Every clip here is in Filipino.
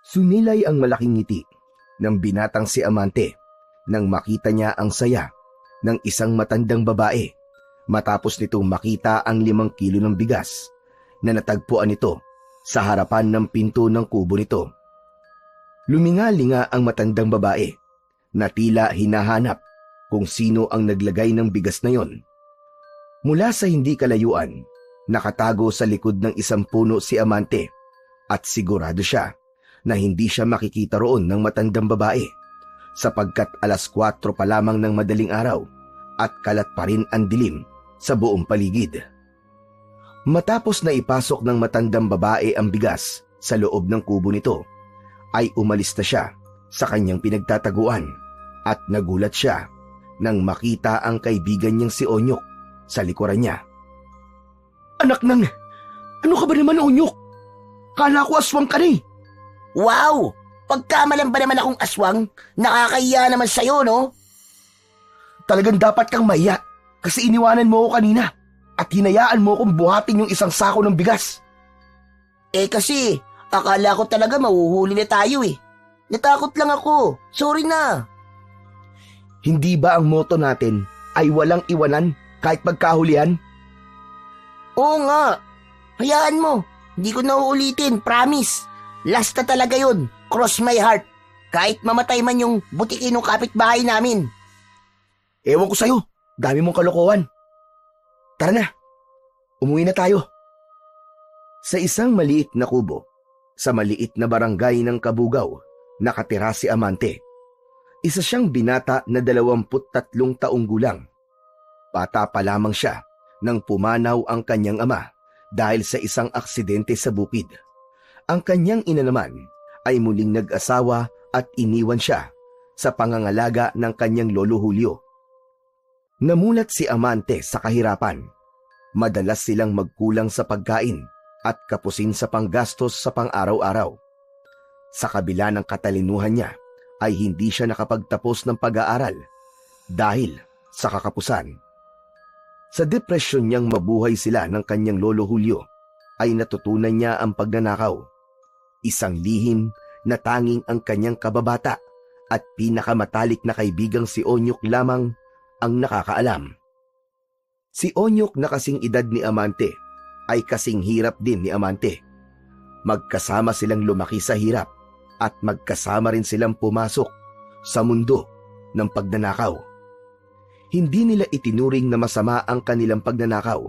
Sunilay ang malaking ngiti ng binatang si Amante nang makita niya ang saya ng isang matandang babae matapos nitong makita ang 5 kilo ng bigas na natagpuan nito sa harapan ng pinto ng kubo nito. Luminga-linga ang matandang babae na tila hinahanap kung sino ang naglagay ng bigas na yon. Mula sa hindi kalayuan, nakatago sa likod ng isang puno si Amante at sigurado siya na hindi siya makikita roon ng matandang babae sapagkat 4:00 pa lamang ng madaling araw at kalat pa rin ang dilim sa buong paligid. Matapos na ipasok ng matandang babae ang bigas sa loob ng kubo nito, ay umalis na siya sa kanyang pinagtataguan at nagulat siya nang makita ang kaibigan niyang si Onyok sa likuran niya. "Anak ng... Ano ka ba naman, Onyok? Kala ko aswang ka na eh." Wow! Pagkamalan ba naman akong aswang? Nakakahiya naman sa'yo, no? Talagang dapat kang mahiya kasi iniwanan mo ako kanina at hinayaan mo akong buhatin yung isang sako ng bigas. Kasi, akala ko talaga mahuhuli na tayo eh. Natakot lang ako. Sorry na. Hindi ba ang motto natin ay walang iwanan kahit magkahulihan? Oo nga. Hayaan mo. Hindi ko na uulitin, promise. Last na talaga yun. Cross my heart. Kahit mamatay man yung butikin ng kapitbahay namin. Ewan ko sa'yo. Dami mong kalokohan. Tara na. Umuwi na tayo. Sa isang maliit na kubo, sa maliit na barangay ng Kabugaw, nakatira si Amante. Isa siyang binata na 23 taong gulang. Bata pa lamang siya nang pumanaw ang kanyang ama dahil sa isang aksidente sa bukid. Ang kanyang ina naman ay muling nag-asawa at iniwan siya sa pangangalaga ng kanyang lolo Julio. Namulat si Amante sa kahirapan. Madalas silang magkulang sa pagkain at kapusin sa panggastos sa pang-araw-araw. Sa kabila ng katalinuhan niya, ay hindi siya nakapagtapos ng pag-aaral dahil sa kakapusan. Sa depresyon niyang mabuhay sila ng kanyang lolo Julio, ay natutunan niya ang pagnanakaw. Isang lihim na tanging ang kanyang kababata at pinakamatalik na kaibigang si Onyok lamang ang nakakaalam. Si Onyok na kasing edad ni Amante ay kasing hirap din ni Amante. Magkasama silang lumaki sa hirap at magkasama rin silang pumasok sa mundo ng pagnanakaw. Hindi nila itinuring na masama ang kanilang pagnanakaw,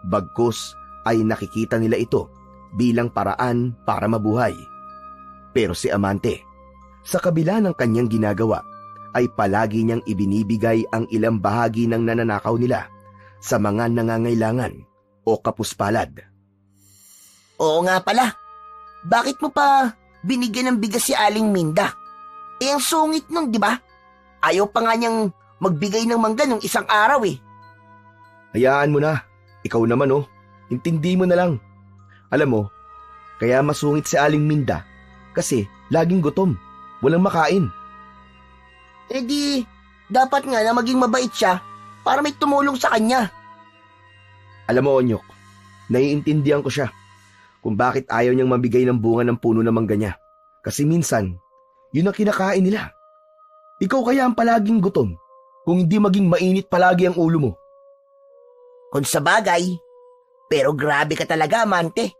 bagkus ay nakikita nila ito bilang paraan para mabuhay. Pero si Amante, sa kabila ng kanyang ginagawa, ay palagi niyang ibinibigay ang ilang bahagi ng nananakaw nila sa mga nangangailangan o kapuspalad. Oo nga pala. Bakit mo pa binigyan ng bigas si Aling Minda? Ang sungit nun, di ba? Ayaw pa nga niyang magbigay ng mangga nung isang araw eh. Hayaan mo na. Ikaw naman intindi mo na lang. Alam mo, kaya masungit si Aling Minda kasi laging gutom, walang makain. Dapat nga na maging mabait siya para may tumulong sa kanya. Alam mo, Onyok, naiintindihan ko siya kung bakit ayaw niyang mabigay ng bunga ng puno ng mangga niya. Kasi minsan, yun ang kinakain nila. Ikaw kaya ang palaging gutom kung hindi maging mainit palagi ang ulo mo. Kung sa bagay, pero grabe ka talaga, Amante.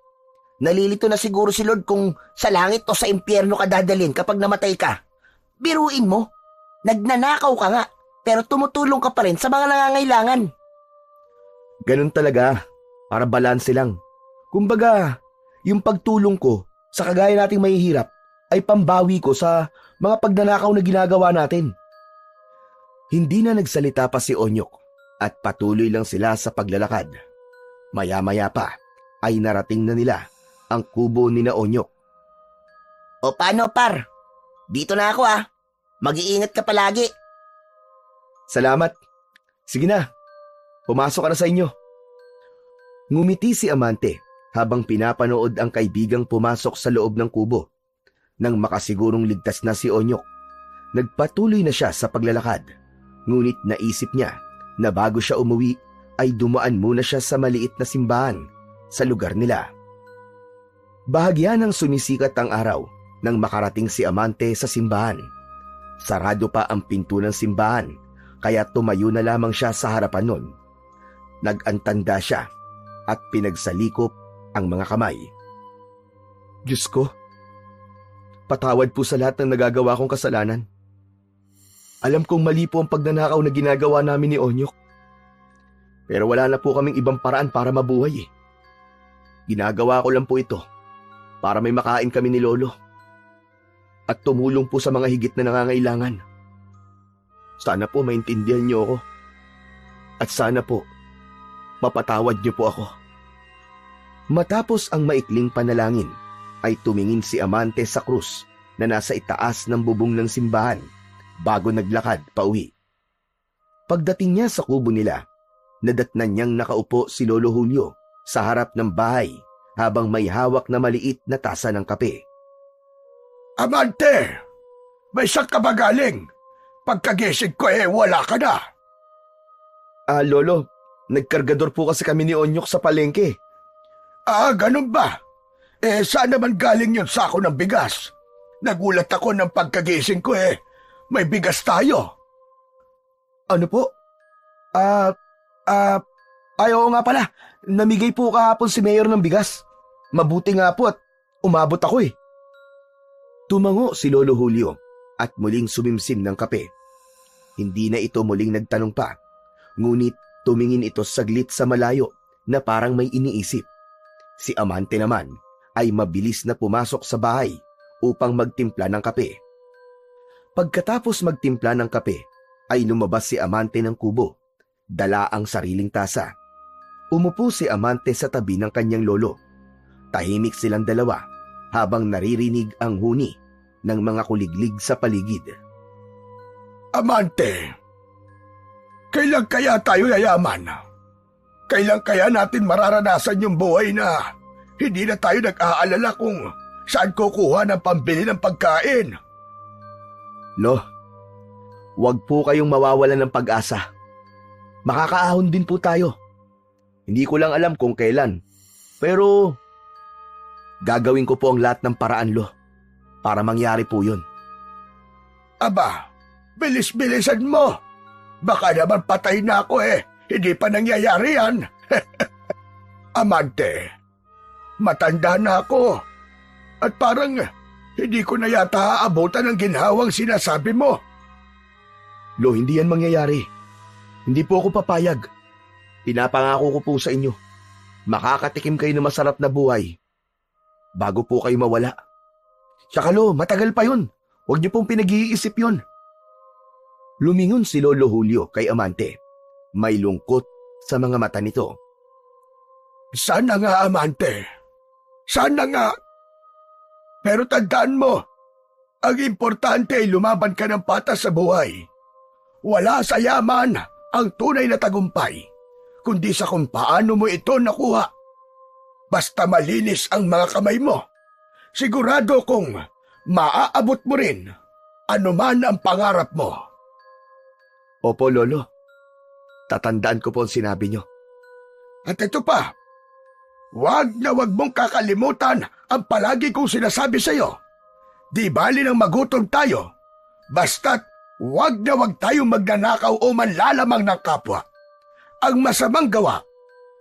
Nalilito na siguro si Lord kung sa langit o sa impyerno ka dadalhin kapag namatay ka. Biruin mo, nagnanakaw ka nga, pero tumutulong ka pa rin sa mga nangangailangan. Ganun talaga, para balanse lang. Kumbaga, yung pagtulong ko sa kagaya nating mahihirap ay pambawi ko sa mga pagnanakaw na ginagawa natin. Hindi na nagsalita pa si Onyok at patuloy lang sila sa paglalakad. Maya-maya pa ay narating na nila ang kubo ni na Onyok. O paano, par? Dito na ako Mag-iingat ka palagi. Salamat. Sige na, pumasok ka na sa inyo. Ngumiti si Amante habang pinapanood ang kaibigang pumasok sa loob ng kubo. Nang makasigurong ligtas na si Onyok, nagpatuloy na siya sa paglalakad. Ngunit naisip niya na bago siya umuwi ay dumaan muna siya sa maliit na simbahan sa lugar nila. Bahagya ng sumisikat ang araw nang makarating si Amante sa simbahan. Sarado pa ang pinto ng simbahan, kaya tumayo na lamang siya sa harapan nun. Nag-antanda siya at pinagsalikop ang mga kamay. Diyos ko, patawad po sa lahat ng nagagawa kong kasalanan. Alam kong mali po ang pagnanakaw na ginagawa namin ni Onyok. Pero wala na po kaming ibang paraan para mabuhay eh. Ginagawa ko lang po ito para may makain kami ni Lolo. At tumulong po sa mga higit na nangangailangan. Sana po maintindihan niyo ako. At sana po, mapatawad niyo po ako. Matapos ang maikling panalangin, ay tumingin si Amante sa krus na nasa itaas ng bubong ng simbahan bago naglakad pauwi. Pagdating niya sa kubo nila, nadatnan niyang nakaupo si Lolo Julio sa harap ng bahay habang may hawak na maliit na tasa ng kape. Amante, may saan ka ba galing? Pagkagising ko wala ka na. Lolo, nagkargador po kasi kami ni Onyok sa palengke. Ganun ba? Saan naman galing yun sako ng bigas? Nagulat ako ng pagkagising ko may bigas tayo. Ano po? Oo nga pala. Namigay po kahapon si Mayor ng bigas. Mabuti nga po at umabot ako eh. Tumango si Lolo Julio at muling sumimsim ng kape. Hindi na ito muling nagtanong pa, ngunit tumingin ito saglit sa malayo na parang may iniisip. Si Amante naman ay mabilis na pumasok sa bahay upang magtimpla ng kape. Pagkatapos magtimpla ng kape, ay lumabas si Amante ng kubo, dala ang sariling tasa. Umupo si Amante sa tabi ng kanyang lolo. Tahimik silang dalawa habang naririnig ang huni ng mga kuliglig sa paligid. Amante, kailan kaya tayo yayaman? Kailan kaya natin mararanasan yung buhay na hindi na tayo nag-aalala kung saan kukuha ng pambili ng pagkain? Lo, wag po kayong mawawalan ng pag-asa. Makakaahon din po tayo. Hindi ko lang alam kung kailan, pero gagawin ko po ang lahat ng paraan, Lo, para mangyari po yun. Aba, bilis-bilisan mo. Baka naman patay na ako hindi pa nangyayari yan. Amante, matanda na ako. At parang hindi ko na yata aabutan ng ginhawang sinasabi mo. Lo, hindi yan mangyayari. Hindi po ako papayag. Pinapangako ko po sa inyo. Makakatikim kayo ng masarap na buhay bago po kayo mawala. Tsaka Lo, matagal pa yun. Huwag niyo pong pinag-iisip yun. Lumingon si Lolo Julio kay Amante. May lungkot sa mga mata nito. Sana nga, Amante. Sana nga. Pero tandaan mo, ang importante ay lumaban ka ng patas sa buhay. Wala sa yaman ang tunay na tagumpay, kundi sa kung paano mo ito nakuha. Basta malinis ang mga kamay mo, sigurado kong maaabot mo rin anuman ang pangarap mo. Opo, Lolo. Tatandaan ko po ang sinabi niyo. At ito pa, wag na wag mong kakalimutan ang palagi kong sinasabi sa iyo. Di bali nang magutom tayo, basta't wag na wag tayong magnanakaw o manlalamang ng kapwa. Ang masamang gawa,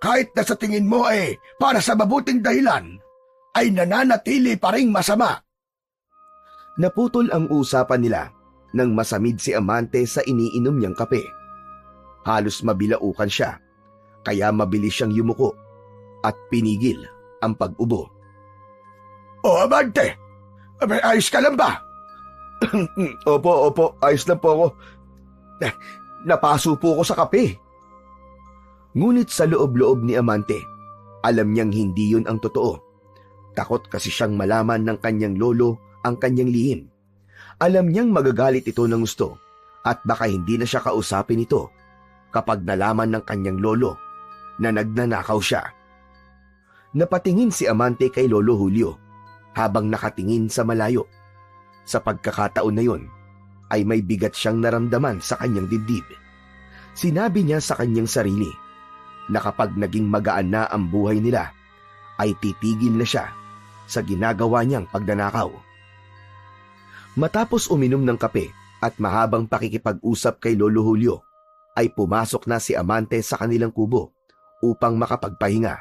kahit na sa tingin mo para sa mabuting dahilan, ay nananatili pa ring masama. Naputol ang usapan nila nang masamid si Amante sa iniinom niyang kape. Halos mabilaukan siya, kaya mabilis siyang yumuko at pinigil ang pag-ubo. O Amante, may ayos ka lang ba? Opo, ayos lang po ako. Napaso po ako sa kape. Ngunit sa loob-loob ni Amante, alam niyang hindi yun ang totoo. Takot kasi siyang malaman ng kanyang lolo ang kanyang lihim. Alam niyang magagalit ito ng gusto at baka hindi na siya kausapin ito kapag nalaman ng kanyang lolo na nagnanakaw siya. Napatingin si Amante kay Lolo Julio habang nakatingin sa malayo. Sa pagkakataon na yun, ay may bigat siyang naramdaman sa kanyang dibdib. Sinabi niya sa kanyang sarili na kapag naging magaan na ang buhay nila, ay titigil na siya sa ginagawa niyang pagnanakaw. Matapos uminom ng kape at mahabang pakikipag-usap kay Lolo Julio, ay pumasok na si Amante sa kanilang kubo upang makapagpahinga.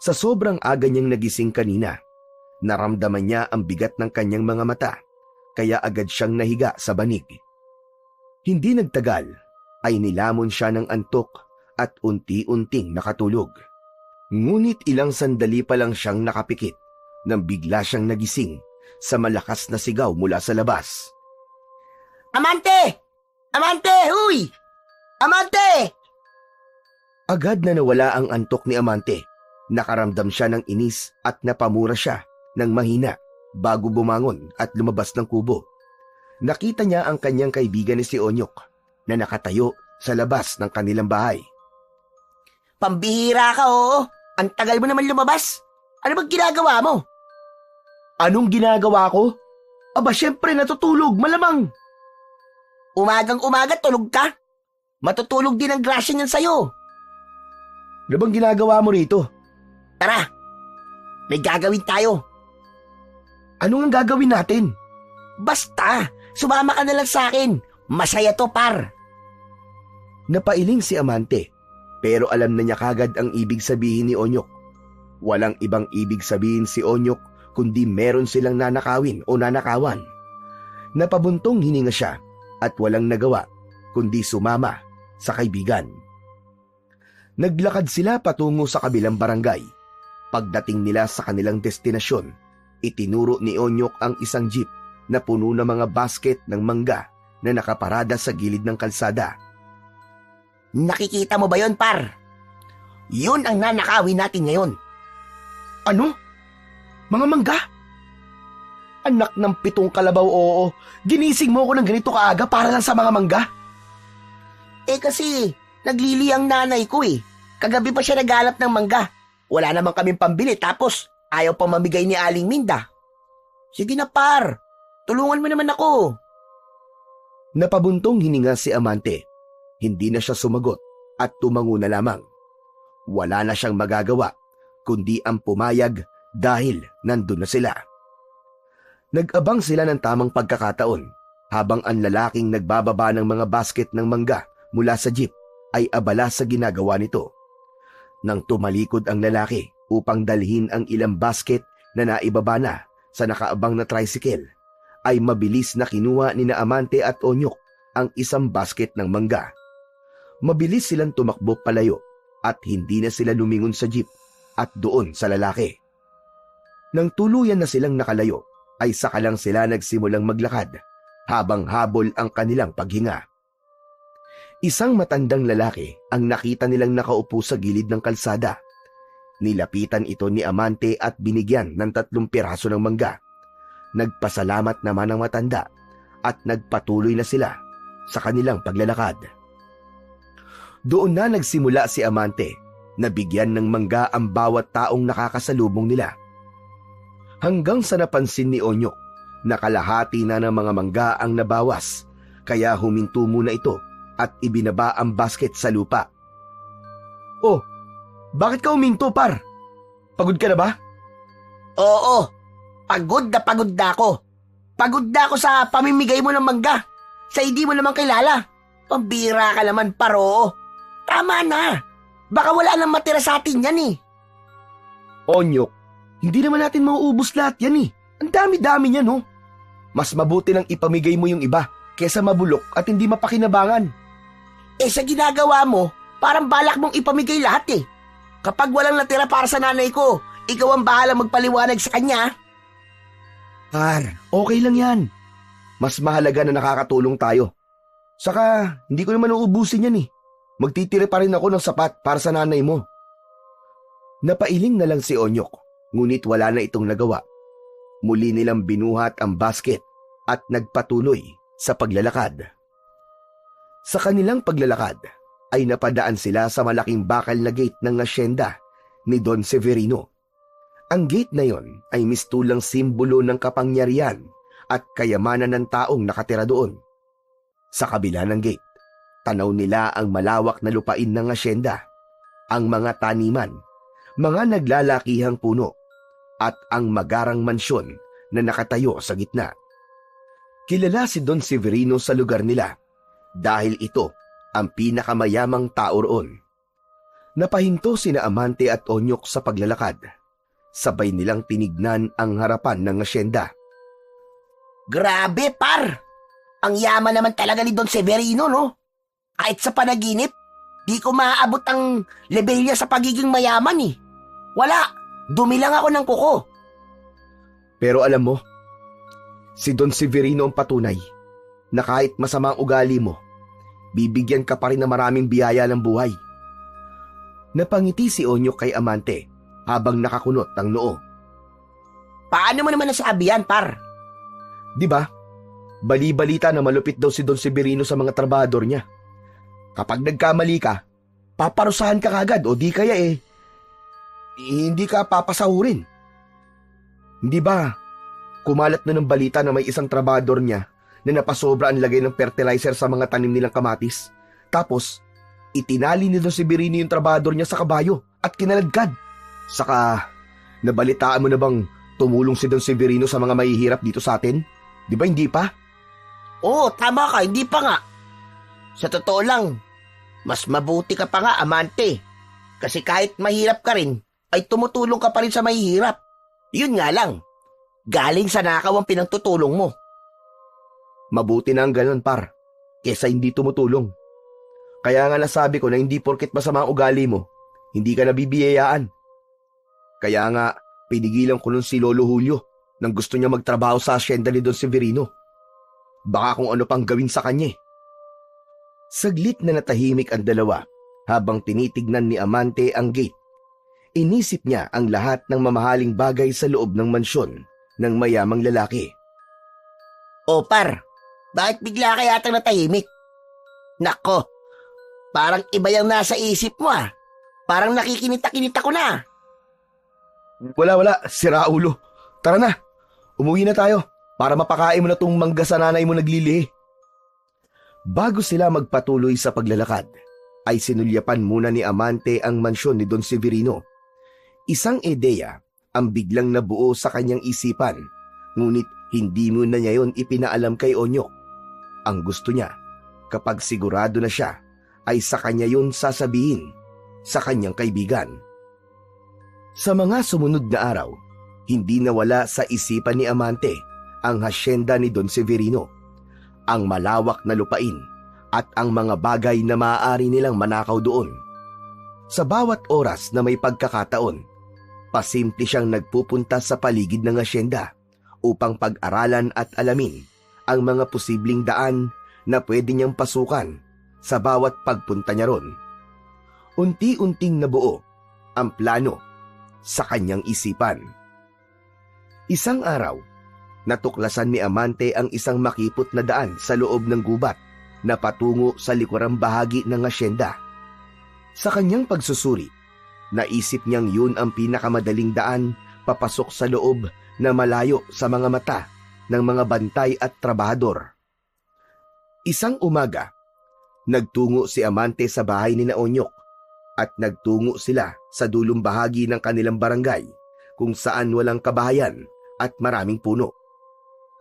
Sa sobrang aga niyang nagising kanina, naramdaman niya ang bigat ng kanyang mga mata, kaya agad siyang nahiga sa banig. Hindi nagtagal, ay nilamon siya ng antok at unti-unting nakatulog. Ngunit ilang sandali pa lang siyang nakapikit nang bigla siyang nagising sa malakas na sigaw mula sa labas. Amante! Amante! Huy! Amante! Agad na nawala ang antok ni Amante. Nakaramdam siya ng inis at napamura siya ng mahina bago bumangon at lumabas ng kubo. Nakita niya ang kanyang kaibigan ni si Onyok na nakatayo sa labas ng kanilang bahay. Pambihira ka, oo. Ang tagal mo naman lumabas. Ano bang ginagawa mo? Anong ginagawa ko? Aba, syempre natutulog, malamang. Umagang-umaga tulog ka? Matutulog din ang grasya niyan sa'yo. Ano bang ginagawa mo rito? Tara, may gagawin tayo. Anong ang gagawin natin? Basta, sumama ka na lang sa akin. Masaya to, par. Napailing si Amante, pero alam na niya kagad ang ibig sabihin ni Onyok. Walang ibang ibig sabihin si Onyok kundi meron silang nanakawin o nanakawan. Napabuntong hininga siya at walang nagawa kundi sumama sa kaibigan. Naglakad sila patungo sa kabilang barangay. Pagdating nila sa kanilang destinasyon, itinuro ni Onyok ang isang jeep na puno ng mga basket ng mangga na nakaparada sa gilid ng kalsada. Nakikita mo ba yon, par? Yun ang nanakawin natin ngayon. Ano? Mga mangga? Anak ng 7 kalabaw, oo. Ginising mo ako ng ganito kaaga para lang sa mga mangga? Kasi, naglili ang nanay ko eh. Kagabi pa siya naghanap ng mangga. Wala naman kaming pambili tapos ayaw pa mamigay ni Aling Minda. Sige na, par. Tulungan mo naman ako. Napabuntong hininga si Amante. Hindi na siya sumagot at tumango na lamang. Wala na siyang magagawa kundi ang pumayag dahil nandun na sila. Nag-abang sila ng tamang pagkakataon habang ang lalaking nagbababa ng mga basket ng mangga mula sa jeep ay abala sa ginagawa nito. Nang tumalikod ang lalaki upang dalhin ang ilang basket na naibaba na sa nakaabang na tricycle, ay mabilis na kinuha ni na Amante at Onyok ang isang basket ng mangga. Mabilis silang tumakbo palayo at hindi na sila lumingon sa jeep at doon sa lalaki. Nang tuluyan na silang nakalayo, ay saka lang sila nagsimulang maglakad habang habol ang kanilang paghinga. Isang matandang lalaki ang nakita nilang nakaupo sa gilid ng kalsada. Nilapitan ito ni Amante at binigyan ng 3 piraso ng mangga. Nagpasalamat naman ang matanda at nagpatuloy na sila sa kanilang paglalakad. Doon na nagsimula si Amante na bigyan ng mangga ang bawat taong nakakasalubong nila. Hanggang sa napansin ni Onyok na kalahati na ng mga mangga ang nabawas, kaya huminto muna ito at ibinaba ang basket sa lupa. Oh, bakit ka huminto, par? Pagod ka na ba? Oo, pagod na ako. Pagod na ako sa pamimigay mo ng mangga. Sa hindi mo naman kilala. Pambira ka naman, paro. Tama na. Baka wala nang matira sa atin yan eh. Onyok, hindi naman natin mauubos lahat yan eh. Ang dami-dami niyan, no? Mas mabuti nang ipamigay mo yung iba kesa mabulok at hindi mapakinabangan. Sa ginagawa mo, parang balak mong ipamigay lahat eh. Kapag walang natira para sa nanay ko, ikaw ang bahala magpaliwanag sa kanya. Par, okay lang yan. Mas mahalaga na nakakatulong tayo. Saka, hindi ko naman uubusin yan eh. Magtitira pa rin ako ng sapat para sa nanay mo. Napailing na lang si Onyok, ngunit wala na itong nagawa. Muli nilang binuhat ang basket at nagpatuloy sa paglalakad. Sa kanilang paglalakad ay napadaan sila sa malaking bakal na gate ng asyenda ni Don Severino. Ang gate na yon ay mistulang simbolo ng kapangyarihan at kayamanan ng taong nakatira doon. Sa kabila ng gate, tanaw nila ang malawak na lupain ng asyenda, ang mga taniman, mga naglalakihang puno, at ang magarang mansyon na nakatayo sa gitna. Kilala si Don Severino sa lugar nila dahil ito ang pinakamayamang tao roon. Napahinto sina Amante at Onyok sa paglalakad. Sabay nilang tinignan ang harapan ng asyenda. Grabe, par! Ang yaman naman talaga ni Don Severino, no? Kahit sa panaginip, di ko maaabot ang level niya sa pagiging mayaman eh. Wala, dumi lang ako ng kuko. Pero alam mo, si Don Severino ang patunay na kahit masama ang ugali mo, bibigyan ka pa rin ng maraming biyaya ng buhay. Napangiti si Onyok kay Amante habang nakakunot ang noo. Paano mo naman nasabi yan, par? Di ba? Bali-balita na malupit daw si Don Severino sa mga trabador niya. Kapag nagkamali ka, paparusahan ka kagad o di kaya hindi ka papasahurin. Hindi ba? Kumalat na ng balita na may isang trabador niya na napasobra ang lagay ng fertilizer sa mga tanim nilang kamatis. Tapos, itinali ni Don Severino yung trabador niya sa kabayo at kinaladkad. Saka, nabalitaan mo na bang tumulong si Don Severino sa mga mahihirap dito sa atin? Di ba hindi pa? Oo, tama ka, hindi pa nga. Sa totoo lang, mas mabuti ka pa nga, Amante. Kasi kahit mahirap ka rin, ay tumutulong ka pa rin sa mahihirap. Yun nga lang, galing sa nakaw ang pinagtutulong mo. Mabuti na ang ganun, par, kesa hindi tumutulong. Kaya nga nasabi ko na hindi porket masama ang ugali mo, hindi ka nabibiyayaan. Kaya nga, pinigilan ko nun si Lolo Julio nang gusto niya magtrabaho sa asyenda ni Don Severino. Baka kung ano pang gawin sa kanya. Saglit na natahimik ang dalawa habang tinitignan ni Amante ang gate. Inisip niya ang lahat ng mamahaling bagay sa loob ng mansyon ng mayamang lalaki. O par, bakit bigla ka yatang natahimik? Nako, parang iba yung nasa isip mo ah. Parang nakikinita-kinita ko na. Wala, sira ulo. Tara na, umuwi na tayo para mapakain mo na tong mangga sa nanay mo naglilihi. Bago sila magpatuloy sa paglalakad, ay sinulyapan muna ni Amante ang mansyon ni Don Severino. Isang ideya ang biglang nabuo sa kanyang isipan, ngunit hindi muna niya yon ipinaalam kay Onyok. Ang gusto niya, kapag sigurado na siya, ay sa kanya yun sasabihin sa kanyang kaibigan. Sa mga sumunod na araw, hindi nawala sa isipan ni Amante ang hasyenda ni Don Severino, ang malawak na lupain at ang mga bagay na maaari nilang manakaw doon. Sa bawat oras na may pagkakataon, pasimple siyang nagpupunta sa paligid ng hasyenda upang pag-aralan at alamin ang mga posibleng daan na pwede niyang pasukan sa bawat pagpunta niya ron. Unti-unting nabuo ang plano sa kanyang isipan. Isang araw, natuklasan ni Amante ang isang makipot na daan sa loob ng gubat na patungo sa likurang bahagi ng hasyenda. Sa kanyang pagsusuri, naisip niyang yun ang pinakamadaling daan papasok sa loob na malayo sa mga mata ng mga bantay at trabahador. Isang umaga, nagtungo si Amante sa bahay ni Onyok at nagtungo sila sa dulong bahagi ng kanilang barangay kung saan walang kabahayan at maraming puno.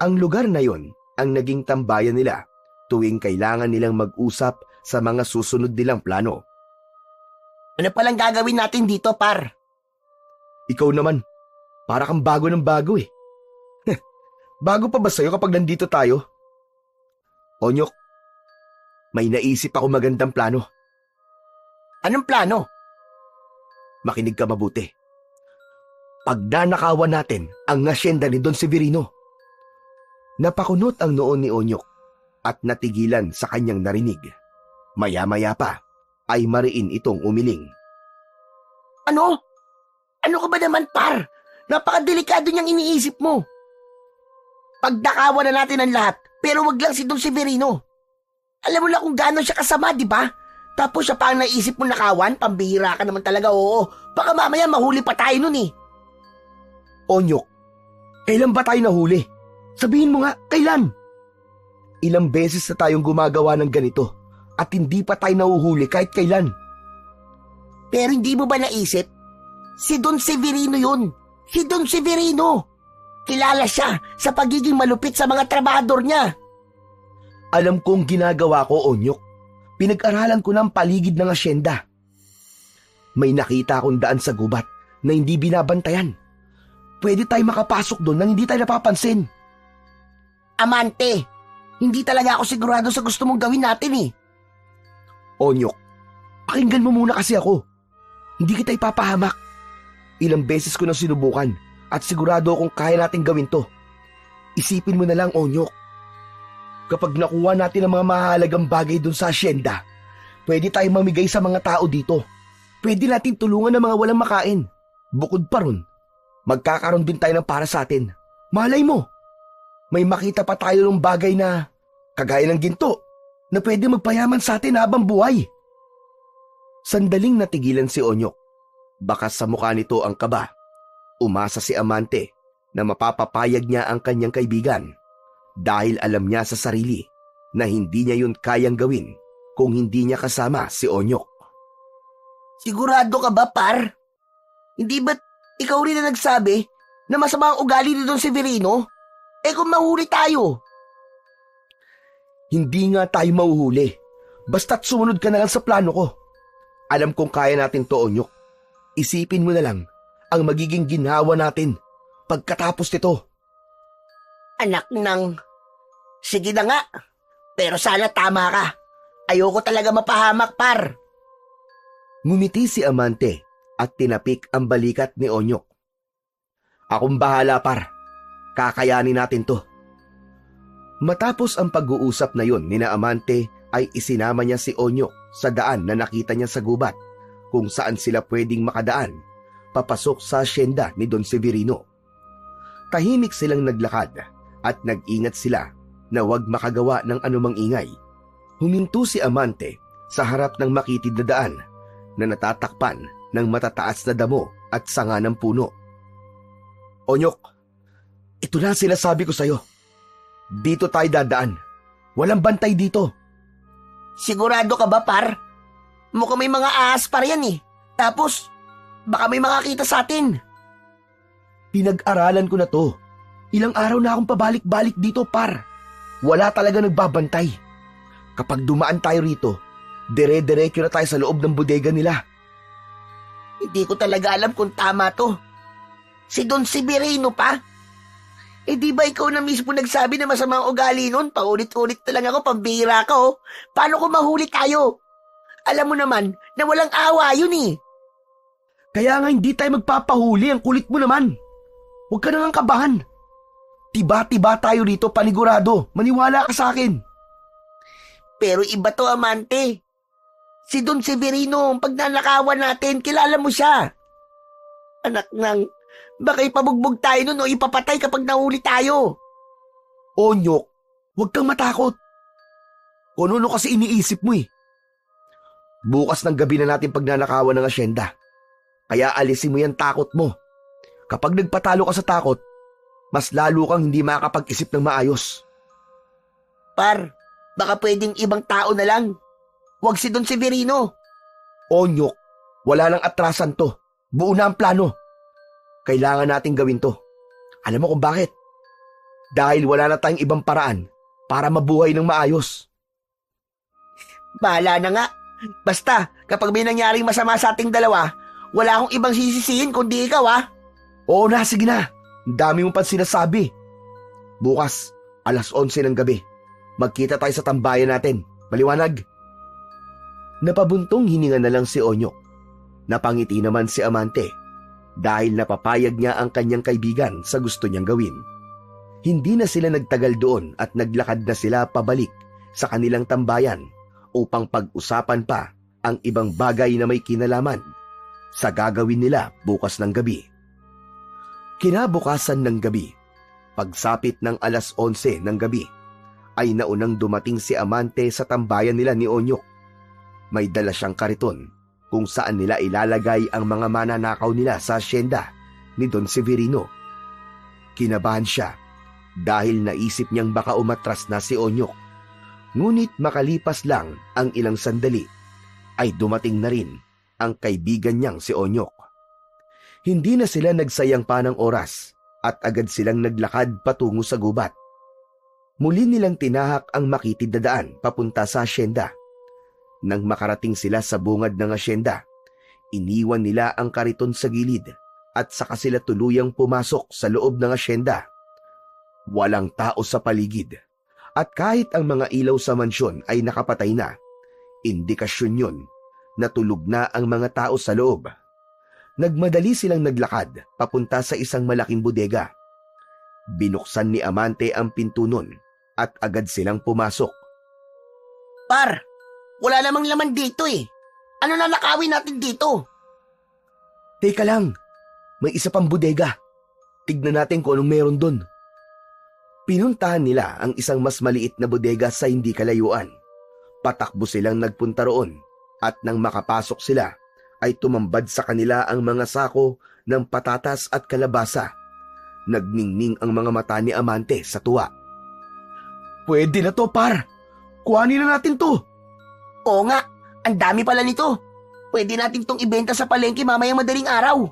Ang lugar na yon ang naging tambayan nila tuwing kailangan nilang mag-usap sa mga susunod nilang plano. Ano palang gagawin natin dito, par? Ikaw naman, para kang bago ng bago eh. Bago pa ba sa'yo kapag nandito tayo? Onyok, may naisip ako magandang plano. Anong plano? Makinig ka mabuti. Pagdanakawan natin ang hasyenda ni Don Severino. Napakunot ang noon ni Onyok at natigilan sa kanyang narinig. Maya-maya pa ay mariin itong umiling. Ano? Ano ka ba naman, par? Napakadelikado niyang iniisip mo. Pagdakawan na natin ang lahat, pero wag lang si Don Severino. Alam mo lang kung gaano siya kasama, di ba? Tapos siya pa ang naisip mo nakawan, pambihira ka naman talaga, oo. Baka mamaya mahuli pa tayo nun eh. Onyok, kailan ba tayo nahuli? Sabihin mo nga, kailan? Ilang beses na tayong gumagawa ng ganito at hindi pa tayo nahuhuli kahit kailan. Pero hindi mo ba naisip? Si Don Severino yun. Si Don Severino. Kilala siya sa pagiging malupit sa mga trabahador niya. Alam kong ginagawa ko, Onyok. Pinag-aralan ko ng paligid ng asyenda. May nakita akong daan sa gubat na hindi binabantayan. Pwede tayo makapasok doon nang hindi tayo napapansin. Amante, hindi talaga ako sigurado sa gusto mong gawin natin eh. Onyok, pakinggan mo muna kasi ako. Hindi kita ipapahamak. Ilang beses ko nang sinubukan at sigurado akong kaya natin gawin to. Isipin mo na lang, Onyok. Kapag nakuha natin ang mga mahalagang bagay doon sa asyenda, pwede tayong mamigay sa mga tao dito. Pwede natin tulungan ng mga walang makain. Bukod pa ron, magkakaroon din tayo ng para sa atin. Malay mo, may makita pa tayo ng bagay na kagaya ng ginto na pwede magpayaman sa atin habang buhay. Sandaling natigilan si Onyok. Baka sa mukha nito ang kaba. Umasa si Amante na mapapapayag niya ang kanyang kaibigan dahil alam niya sa sarili na hindi niya yun kayang gawin kung hindi niya kasama si Onyok. Sigurado ka ba, par? Hindi ba't ikaw rin na nagsabi na masama ang ugali ni Don Severino? Eh kung mahuli tayo? Hindi nga tayo mahuhuli. Basta't sumunod ka na lang sa plano ko. Alam kong kaya natin to, Onyok. Isipin mo na lang ang magiging ginhawa natin pagkatapos nito. Anak ng... Sige na nga, pero sana tama ka. Ayoko talaga mapahamak, par. Ngumiti si Amante at tinapik ang balikat ni Onyok. Akong bahala, par. Kakayanin natin to. Matapos ang pag-uusap na yon nina Amante ay isinama niya si Onyok sa daan na nakita niya sa gubat kung saan sila pwedeng makadaan papasok sa asyenda ni Don Severino. Tahimik silang naglakad at nag-ingat sila na huwag makagawa ng anumang ingay. Huminto si Amante sa harap ng makitid na daan na natatakpan ng matataas na damo at sanga ng puno. Onyok, ito na ang sinasabi ko sa'yo. Dito tayo dadaan. Walang bantay dito. Sigurado ka ba, par? Mukhang may mga ahas par yan eh. Tapos, baka may makakita sa atin. Pinag-aralan ko na to. Ilang araw na akong pabalik-balik dito, par. Wala talaga nagbabantay. Kapag dumaan tayo rito, dire-diretso na tayo sa loob ng bodega nila. Hindi ko talaga alam kung tama to. Si Don Severino pa? Eh di ba ikaw na mismo nagsabi na masama ang ugali nun? Paulit-ulit na lang ako, pambira ka oh. Paano kung mahuli tayo? Alam mo naman na walang awa yun eh. Kaya nga hindi tayo magpapahuli, ang kulit mo naman. Huwag ka nang kabahan. Tiba-tiba tayo rito, panigurado. Maniwala ka sa akin. Pero iba to, Amante. Si Don Severino, pag nanakawan natin, kilala mo siya. Anak ng, baka ipabugbog tayo nun o ipapatay kapag nahuli tayo. Onyok, huwag kang matakot. Kung ano kasi iniisip mo eh. Bukas ng gabi na natin pagnanakawan ng asyenda. Kaya alisin mo yan takot mo. Kapag nagpatalo ka sa takot, mas lalo kang hindi makakapag-isip ng maayos. Par, baka pwedeng ibang tao na lang. Huwag si Don Severino. Onyok, wala nang atrasan to. Buo na ang plano. Kailangan nating gawin to. Alam mo kung bakit? Dahil wala na tayong ibang paraan para mabuhay ng maayos. Bahala na nga. Basta, kapag may nangyaring masama sa ating dalawa, wala akong ibang sisisihin kundi ikaw ah. Oo na, sige na. Ang dami mo pa sinasabi. Bukas, 11:00 ng gabi. Magkita tayo sa tambayan natin. Maliwanag. Napabuntong hininga na lang si Onyok. Napangiti naman si Amante dahil napapayag niya ang kanyang kaibigan sa gusto niyang gawin. Hindi na sila nagtagal doon at naglakad na sila pabalik sa kanilang tambayan upang pag-usapan pa ang ibang bagay na may kinalaman sa gagawin nila bukas ng gabi. Kinabukasan ng gabi, pagsapit ng 11:00 ng gabi, ay naunang dumating si Amante sa tambayan nila ni Onyok. May dala siyang kariton kung saan nila ilalagay ang mga mananakaw nila sa asyenda ni Don Severino. Kinabahan siya dahil naisip niyang baka umatras na si Onyok. Ngunit makalipas lang ang ilang sandali, ay dumating na rin ang kaibigan niyang si Onyok. Hindi na sila nagsayang pa ng oras at agad silang naglakad patungo sa gubat. Muli nilang tinahak ang makitid na daan papunta sa asyenda. Nang makarating sila sa bungad ng asyenda, iniwan nila ang kariton sa gilid at saka sila tuluyang pumasok sa loob ng asyenda. Walang tao sa paligid at kahit ang mga ilaw sa mansyon ay nakapatay na, indikasyon yun na tulog na ang mga tao sa loob. Nagmadali silang naglakad papunta sa isang malaking bodega. Binuksan ni Amante ang pinto nun at agad silang pumasok. Par, wala namang laman dito eh. Ano na nakawin natin dito? Teka lang, may isa pang bodega. Tignan natin kung anong meron dun. Pinuntahan nila ang isang mas maliit na bodega sa hindi kalayuan. Patakbo silang nagpunta roon at nang makapasok sila ay tumambad sa kanila ang mga sako ng patatas at kalabasa. Nagningning ang mga mata ni Amante sa tuwa. Pwede na to, par. Kuhanin na natin to. Oo nga, ang dami pala nito. Pwede natin tong ibenta sa palengke mamayang madaling araw.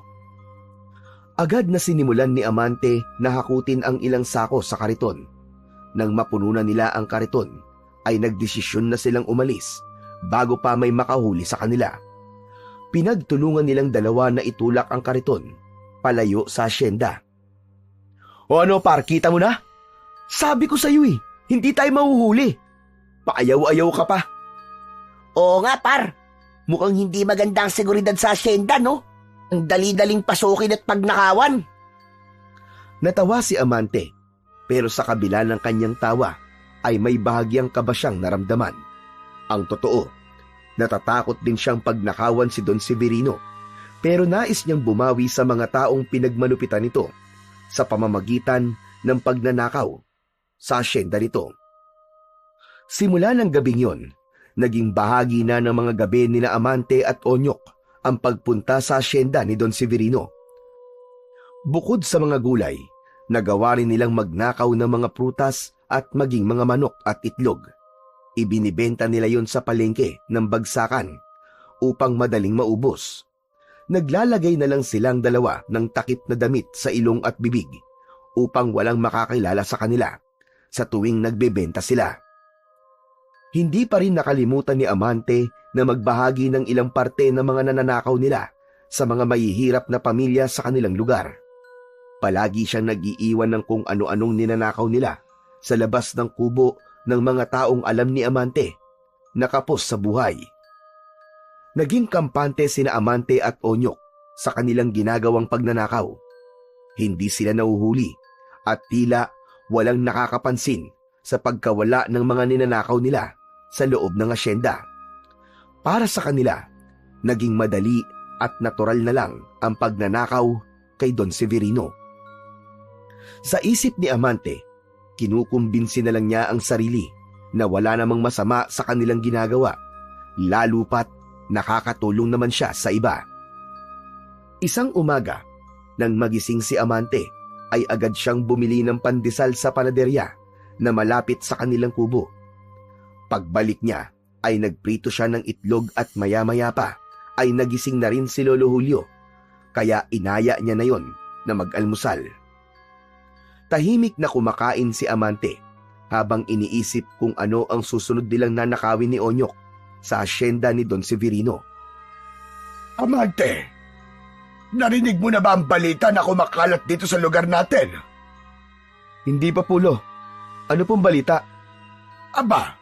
Agad na sinimulan ni Amante na hakutin ang ilang sako sa kariton. Nang mapuno na nila ang kariton, ay nagdesisyon na silang umalis bago pa may makahuli sa kanila. Pinagtulungan nilang dalawa na itulak ang kariton palayo sa asyenda. O ano, par, kita mo na? Sabi ko sa iyo hindi tayo mahuhuli. Paayaw-ayaw ka pa. Oo nga, par. Mukhang hindi maganda ang seguridad sa asyenda, no? Ang dali-daling pasukin at pagnakawan. Natawa si Amante, pero sa kabila ng kanyang tawa ay may bahagyang kaba siyang naramdaman. Ang totoo, natatakot din siyang pagnakawan si Don Severino, pero nais niyang bumawi sa mga taong pinagmalupitan nito sa pamamagitan ng pagnanakaw sa asyenda nito. Simula ng gabing yon, naging bahagi na ng mga gabi nila Amante at Onyok ang pagpunta sa asyenda ni Don Severino. Bukod sa mga gulay, nagawa rin nilang magnakaw ng mga prutas at maging mga manok at itlog. Ibinibenta nila yon sa palengke ng bagsakan upang madaling maubos. Naglalagay na lang silang dalawa ng takip na damit sa ilong at bibig upang walang makakilala sa kanila sa tuwing nagbebenta sila. Hindi pa rin nakalimutan ni Amante na magbahagi ng ilang parte ng mga nananakaw nila sa mga mahihirap na pamilya sa kanilang lugar. Palagi siyang nag-iiwan ng kung ano-anong ninanakaw nila sa labas ng kubo ng mga taong alam ni Amante na kapos sa buhay. Naging kampante sina Amante at Onyok sa kanilang ginagawang pagnanakaw. Hindi sila nahuhuli at tila walang nakakapansin sa pagkawala ng mga ninanakaw nila sa loob ng asyenda. Para sa kanila, naging madali at natural na lang ang pagnanakaw kay Don Severino. Sa isip ni Amante, kinukumbinsi na lang niya ang sarili na wala namang masama sa kanilang ginagawa, lalo pat nakakatulong naman siya sa iba. Isang umaga, nang magising si Amante, ay agad siyang bumili ng pandesal sa panaderya na malapit sa kanilang kubo. Pagbalik niya ay nagprito siya ng itlog at maya-maya pa ay nagising na rin si Lolo Julio, kaya inaya niya na yon na mag-almusal. Tahimik na kumakain si Amante habang iniisip kung ano ang susunod nilang nanakawin ni Onyok sa asyenda ni Don Severino. Amante, narinig mo na ba ang balita na kumakalat dito sa lugar natin? Hindi pa, Pulo. Ano pong balita? Aba,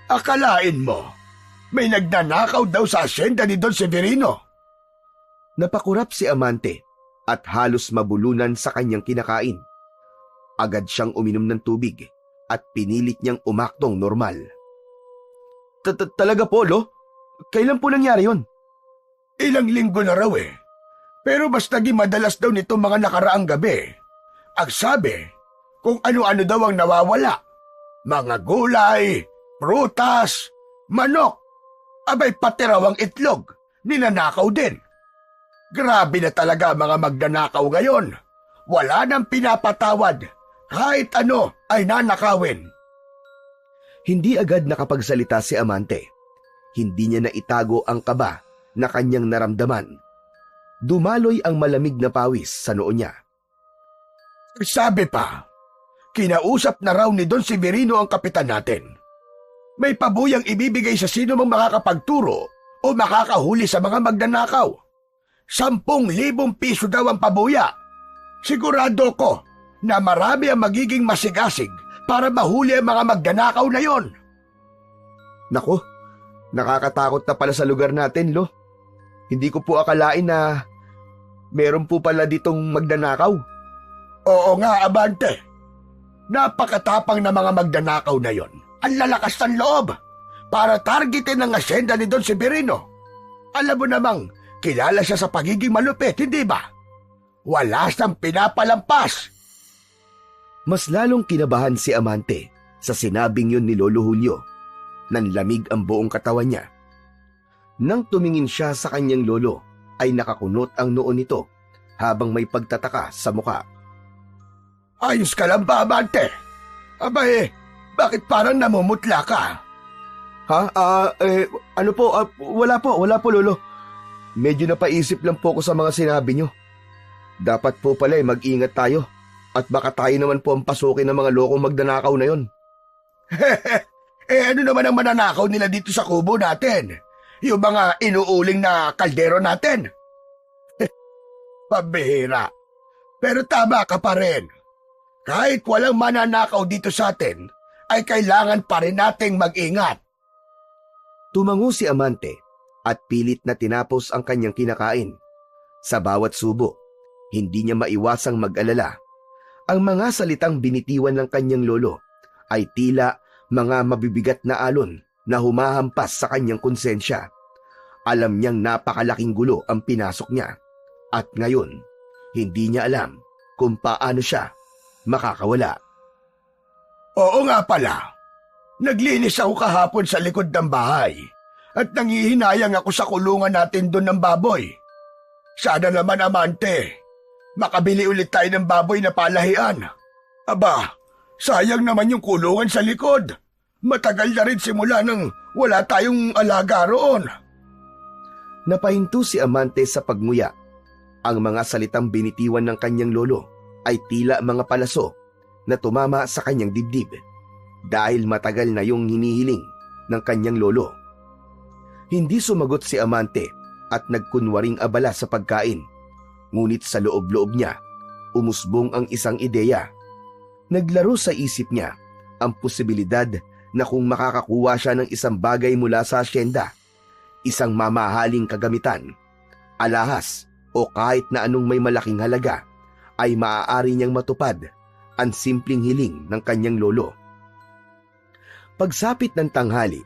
akalain mo, may nagnanakaw daw sa asyenda ni Don Severino. Napakurap si Amante at halos mabulunan sa kanyang kinakain. Agad siyang uminom ng tubig at pinilit niyang umaktong normal. Talaga, Polo? Kailan po nangyari yon? Ilang linggo na raw eh. Pero mas naging madalas daw nito mga nakaraang gabi. Ang sabi, kung ano-ano daw ang nawawala. Mga gulay, prutas, manok, abay pati raw ang itlog, ninanakaw din. Grabe na talaga mga magnanakaw ngayon. Wala nang pinapatawad. Kahit ano ay nanakawin. Hindi agad nakapagsalita si Amante. Hindi niya naitago ang kaba na kanyang naramdaman. Dumaloy ang malamig na pawis sa noo niya. Sabi pa, kinausap na raw ni Don Severino ang kapitan natin. May pabuyang ibibigay sa sino mang makakapagturo o makakahuli sa mga magnanakaw. 10,000 piso daw ang pabuya. Sigurado ko na marami ang magiging masigasig para mahuli ang mga magnanakaw na yon. Nako, nakakatakot na pala sa lugar natin, Lo. Hindi ko po akalain na meron po pala ditong magnanakaw. Oo nga, Abante. Napakatapang na mga magnanakaw na yon. Ang lalakas ng loob para targetin ang asyenda ni Don Severino. Alam mo namang, kilala siya sa pagiging malupit, hindi ba? Wala siyang pinapalampas. Mas lalong kinabahan si Amante sa sinabing yun ni Lolo Julio. Nanlamig ang buong katawan niya. Nang tumingin siya sa kanyang lolo, ay nakakunot ang noo nito habang may pagtataka sa muka. Ayos ka lang ba, Amante? Abay, bakit parang namumutla ka? Ha? Wala po, Lolo. Medyo napaisip lang po ko sa mga sinabi niyo. Dapat po pala mag-ingat tayo at baka tayo naman po ang pasukin ng mga lokong magnanakaw na yon. Ano naman ang mananakaw nila dito sa kubo natin? Yung mga inuuling na kaldero natin? Pabihira. Pero tama ka pa rin. Kahit walang mananakaw dito sa atin, ay kailangan pa rin nating mag-ingat. Tumango si Amante at pilit na tinapos ang kanyang kinakain. Sa bawat subo, hindi niya maiwasang mag-alala. Ang mga salitang binitiwan ng kanyang lolo ay tila mga mabibigat na alon na humahampas sa kanyang konsensya. Alam niyang napakalaking gulo ang pinasok niya at ngayon, hindi niya alam kung paano siya makakawala. Oo nga pala. Naglinis ako kahapon sa likod ng bahay at nangihinayang ako sa kulungan natin doon ng baboy. Sana naman, Amante, makabili ulit tayo ng baboy na palahian. Aba, sayang naman yung kulungan sa likod. Matagal na rin simula nang wala tayong alaga roon. Napahinto si Amante sa pagmuya. Ang mga salitang binitiwan ng kanyang lolo ay tila mga palaso na tumama sa kanyang dibdib dahil matagal na yung hinihiling ng kanyang lolo. Hindi sumagot si Amante at nagkunwaring abala sa pagkain. Ngunit sa loob-loob niya, umusbong ang isang ideya. Naglaro sa isip niya ang posibilidad na kung makakakuha siya ng isang bagay mula sa asyenda, isang mamahaling kagamitan, alahas o kahit na anong may malaking halaga, ay maaari niyang matupad ang simpleng hiling ng kanyang lolo. Pagsapit ng tanghali,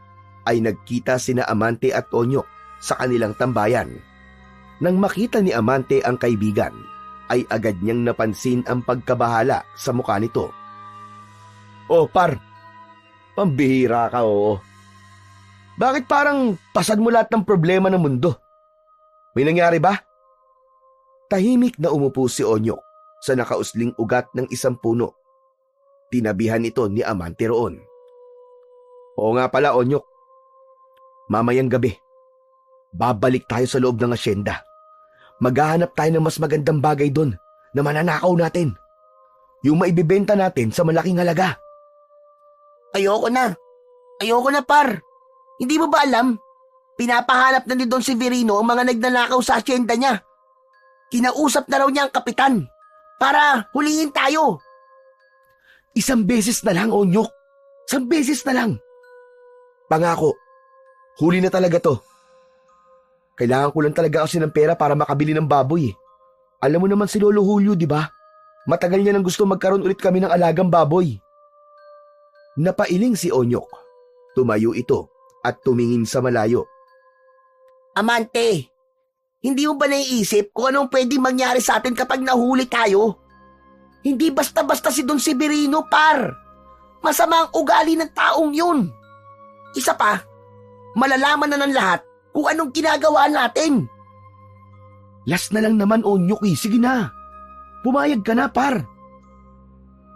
ay nagkita sina Amante at Onyok sa kanilang tambayan. Nang makita ni Amante ang kaibigan, ay agad niyang napansin ang pagkabahala sa mukha nito. Oh, par, pambihira ka, oo. Bakit parang pasad mo lahat ng problema ng mundo? May nangyari ba? Tahimik na umupo si Onyok sa nakausling ugat ng isang puno. Tinabihan ito ni Amante roon. Oo nga pala, Onyok. Mamayang gabi, babalik tayo sa loob ng asyenda. Maghahanap tayo ng mas magandang bagay doon na mananakaw natin. Yung maibibenta natin sa malaking halaga. Ayoko na, par. Hindi mo ba alam? Pinapahanap na ni Don Severino ang mga nagnanakaw sa asyenda niya. Kinausap na raw niya ang kapitan para hulihin tayo. Isang beses na lang, Onyok. Isang beses na lang. Pangako, huli na talaga to. Kailangan ko lang talaga kasi ng pera para makabili ng baboy. Alam mo naman si Lolo Julio, di ba? Matagal niya nang gusto magkaroon ulit kami ng alagang baboy. Napailing si Onyok. Tumayo ito at tumingin sa malayo. Amante, hindi mo ba naiisip kung anong pwedeng mangyari sa atin kapag nahuli tayo? Hindi basta-basta si Don Severino, par. Masama ang ugali ng taong yun. Isa pa, malalaman na ng lahat kung anong ginagawa natin. Last na lang naman, Onyok, eh. Sige na. Pumayag ka na, par.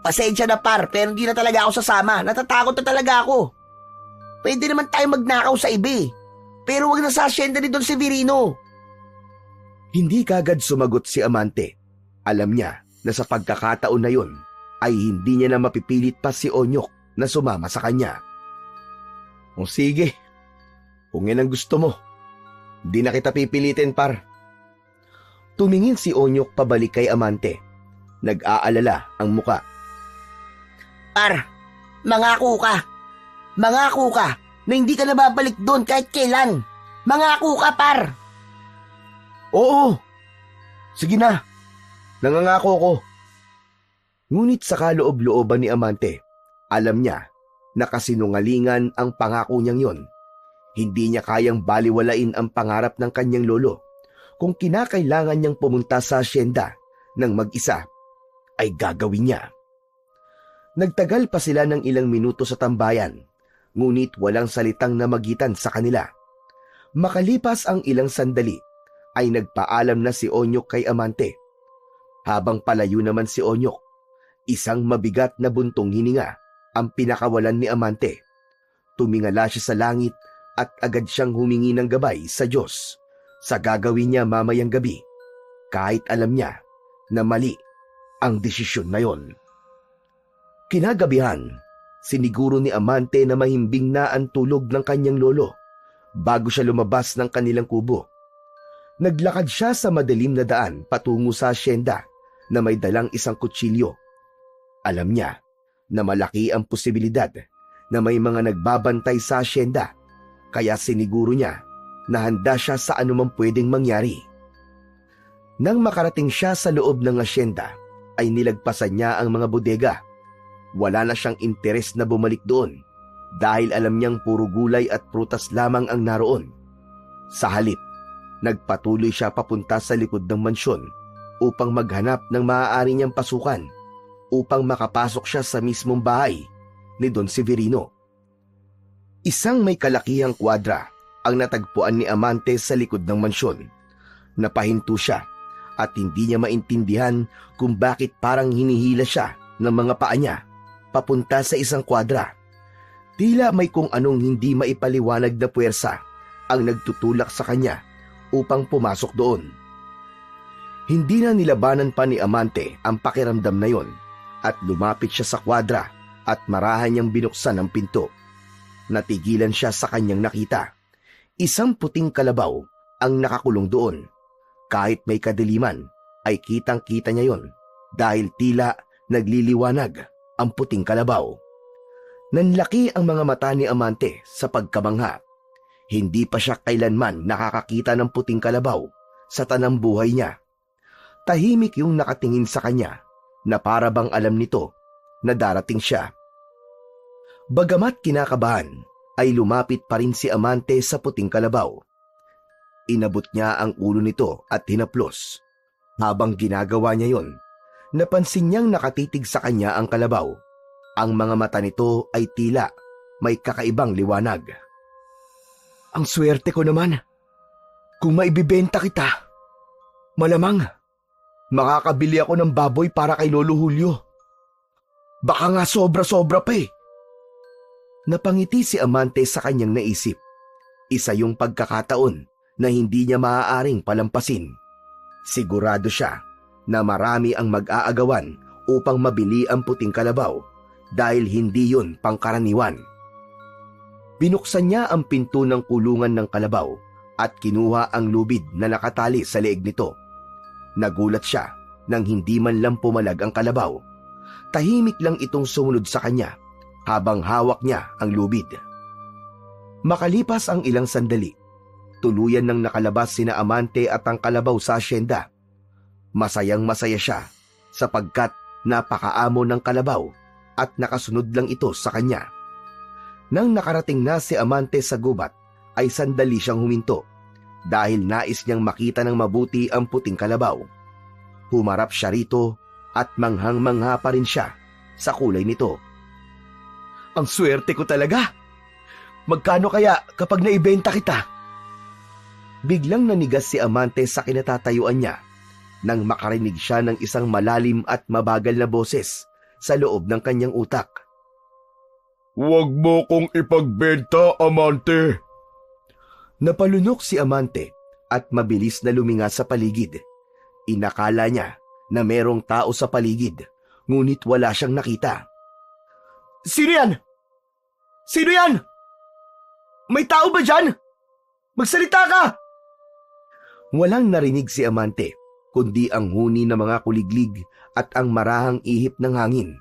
Pasensya na, par, pero hindi na talaga ako sasama. Natatakot na talaga ako. Pwede naman tayo magnakaw sa iba, pero wag na sa asyenda ni Don Severino. Hindi kagad sumagot si Amante. Alam niya na sa pagkakataon na yun ay hindi niya na mapipilit pa si Onyok na sumama sa kanya. O sige, kung yan ang gusto mo, di na kita pipilitin, par. Tumingin si Onyok pabalik kay Amante. Nag-aalala ang muka. Par, mangako ka. Mangako ka na hindi ka na babalik doon kahit kailan. Mangako ka, par. Oo, sige na, nangangako ko. Ngunit sa kaloob-looban ni Amante, alam niya na kasinungalingan ang pangako niyang yon. Hindi niya kayang baliwalain ang pangarap ng kanyang lolo. Kung kinakailangan niyang pumunta sa asyenda ng mag-isa, ay gagawin niya. Nagtagal pa sila ng ilang minuto sa tambayan, ngunit walang salitang namagitan sa kanila. Makalipas ang ilang sandali, ay nagpaalam na si Onyok kay Amante. Habang palayo naman si Onyok, isang mabigat na buntong hininga ang pinakawalan ni Amante. Tumingala siya sa langit at agad siyang humingi ng gabay sa Diyos sa gagawin niya mamayang gabi, kahit alam niya na mali ang desisyon na yon. Kinagabihan, siniguro ni Amante na mahimbing na ang tulog ng kanyang lolo bago siya lumabas ng kanilang kubo. Naglakad siya sa madilim na daan patungo sa asyenda na may dalang isang kutsilyo. Alam niya na malaki ang posibilidad na may mga nagbabantay sa asyenda, kaya siniguro niya na handa siya sa anumang pwedeng mangyari. Nang makarating siya sa loob ng asyenda, ay nilagpasan niya ang mga bodega. Wala na siyang interes na bumalik doon dahil alam niyang puro gulay at prutas lamang ang naroon. Sa halip, nagpatuloy siya papunta sa likod ng mansyon upang maghanap ng maaari niyang pasukan upang makapasok siya sa mismong bahay ni Don Severino. Isang may kalakihang kwadra ang natagpuan ni Amante sa likod ng mansyon. Napahinto siya at hindi niya maintindihan kung bakit parang hinihila siya ng mga paa niya papunta sa isang kwadra. Tila may kung anong hindi maipaliwanag na puwersa ang nagtutulak sa kanya upang pumasok doon. Hindi na nilabanan pa ni Amante ang pakiramdam na yon at lumapit siya sa kwadra at marahan niyang binuksan ang pinto. Natigilan siya sa kanyang nakita. Isang puting kalabaw ang nakakulong doon. Kahit may kadiliman ay kitang-kita niya yon dahil tila nagliliwanag ang puting kalabaw. Nanlaki ang mga mata ni Amante sa pagkabangha. Hindi pa siya kailanman nakakakita ng puting kalabaw sa tanang buhay niya. Tahimik yung nakatingin sa kanya na para bang alam nito na darating siya. Bagamat kinakabahan, ay lumapit pa rin si Amante sa puting kalabaw. Inabot niya ang ulo nito at hinaplos. Habang ginagawa niya yon, napansin niyang nakatitig sa kanya ang kalabaw. Ang mga mata nito ay tila may kakaibang liwanag. Ang swerte ko naman. Kung maibibenta kita, malamang makakabili ako ng baboy para kay Lolo Julio. Baka nga sobra-sobra pa eh. Napangiti si Amante sa kanyang naisip. Isa yung pagkakataon na hindi niya maaaring palampasin. Sigurado siya na marami ang mag-aagawan upang mabili ang puting kalabaw dahil hindi yun pangkaraniwan. Binuksan niya ang pinto ng kulungan ng kalabaw at kinuha ang lubid na nakatali sa leeg nito. Nagulat siya nang hindi man lang pumalag ang kalabaw. Tahimik lang itong sumunod sa kanya habang hawak niya ang lubid. Makalipas ang ilang sandali, tuluyan nang nakalabas sina Amante at ang kalabaw sa asyenda. Masayang-masaya siya sapagkat napakaamo ng kalabaw at nakasunod lang ito sa kanya. Nang nakarating na si Amante sa gubat, ay sandali siyang huminto dahil nais niyang makita ng mabuti ang puting kalabaw. Humarap siya rito at manghang-mangha pa rin siya sa kulay nito. Ang swerte ko talaga! Magkano kaya kapag naibenta kita? Biglang nanigas si Amante sa kinatatayuan niya nang makarinig siya ng isang malalim at mabagal na boses sa loob ng kanyang utak. Huwag mo kong ipagbenta, Amante. Napalunok si Amante at mabilis na luminga sa paligid. Inakala niya na merong tao sa paligid, ngunit wala siyang nakita. Sino yan? Sino yan? May tao ba dyan? Magsalita ka! Walang narinig si Amante, kundi ang huni ng mga kuliglig at ang marahang ihip ng hangin.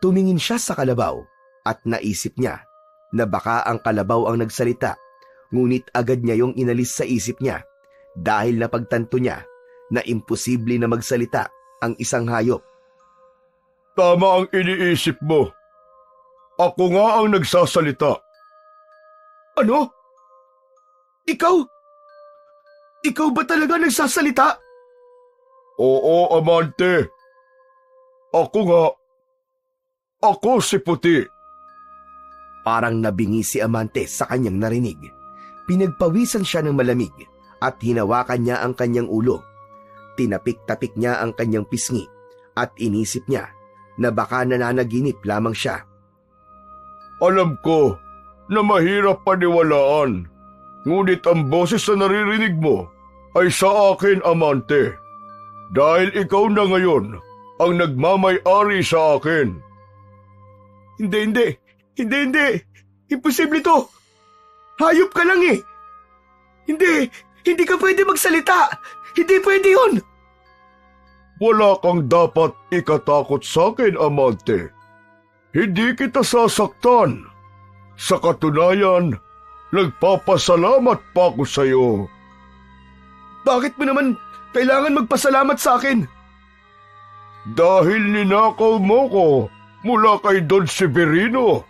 Tumingin siya sa kalabaw at naisip niya na baka ang kalabaw ang nagsalita, ngunit agad niya yung inalis sa isip niya dahil napagtanto niya na imposible na magsalita ang isang hayop. Tama ang iniisip mo. Ako nga ang nagsasalita. Ano? Ikaw? Ikaw ba talaga nagsasalita? Oo, Amante. Ako nga. Ako si Puti. Parang nabingi si Amante sa kanyang narinig. Pinagpawisan siya ng malamig at hinawakan niya ang kanyang ulo. Tinapik-tapik niya ang kanyang pisngi at inisip niya na baka nananaginip lamang siya. Alam ko na mahirap paniwalaan, ngunit ang boses na naririnig mo ay sa akin, Amante. Dahil ikaw na ngayon ang nagmamay-ari sa akin. Hindi. Imposible to. Hayop ka lang eh. Hindi ka pwede magsalita. Hindi pwede yun. Wala kang dapat ikatakot sa akin, Amante. Hindi kita sasaktan. Sa katunayan, nagpapasalamat pa ako sa iyo. Bakit mo naman kailangan magpasalamat sa akin? Dahil ninakaw mo ko mula kay Don Severino.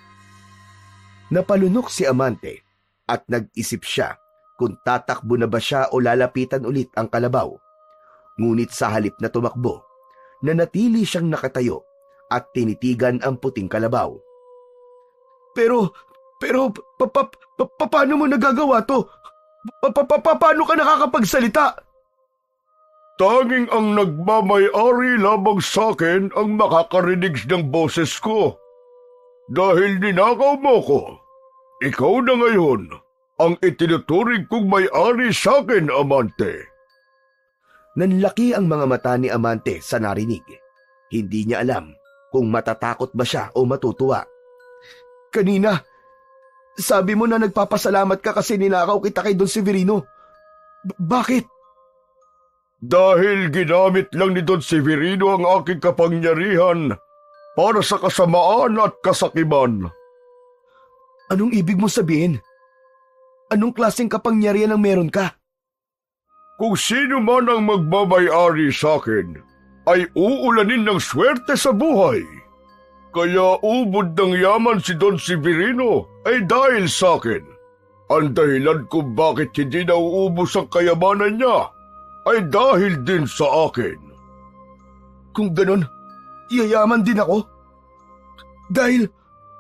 Napalunok si Amante at nag-isip siya kung tatakbo na ba siya o lalapitan ulit ang kalabaw. Ngunit sa halip na tumakbo, nanatili siyang nakatayo at tinitigan ang puting kalabaw. Pero, paano mo nagagawa to? Paano ka nakakapagsalita? Tanging ang nagmamay-ari lamang sa akin ang makakarinig ng boses ko. Dahil ninakaw mo ko, ikaw na ngayon ang itinuturing kong may-ari sa akin, Amante. Nanlaki ang mga mata ni Amante sa narinig. Hindi niya alam kung matatakot ba siya o matutuwa. Kanina, sabi mo na nagpapasalamat ka kasi ninakaw kita kay Don Severino. Bakit? Dahil ginamit lang ni Don Severino ang aking kapangyarihan para sa kasamaan at kasakiman. Anong ibig mo sabihin? Anong klaseng kapangyarihan ang meron ka? Kung sino man ang magmamay-ari sa akin, ay uulanin ng swerte sa buhay. Kaya ubod ng yaman si Don Severino ay dahil sa akin. Ang dahilan kung bakit hindi nauubos ang kayamanan niya ay dahil din sa akin. Kung ganon, yayaman din ako. Dahil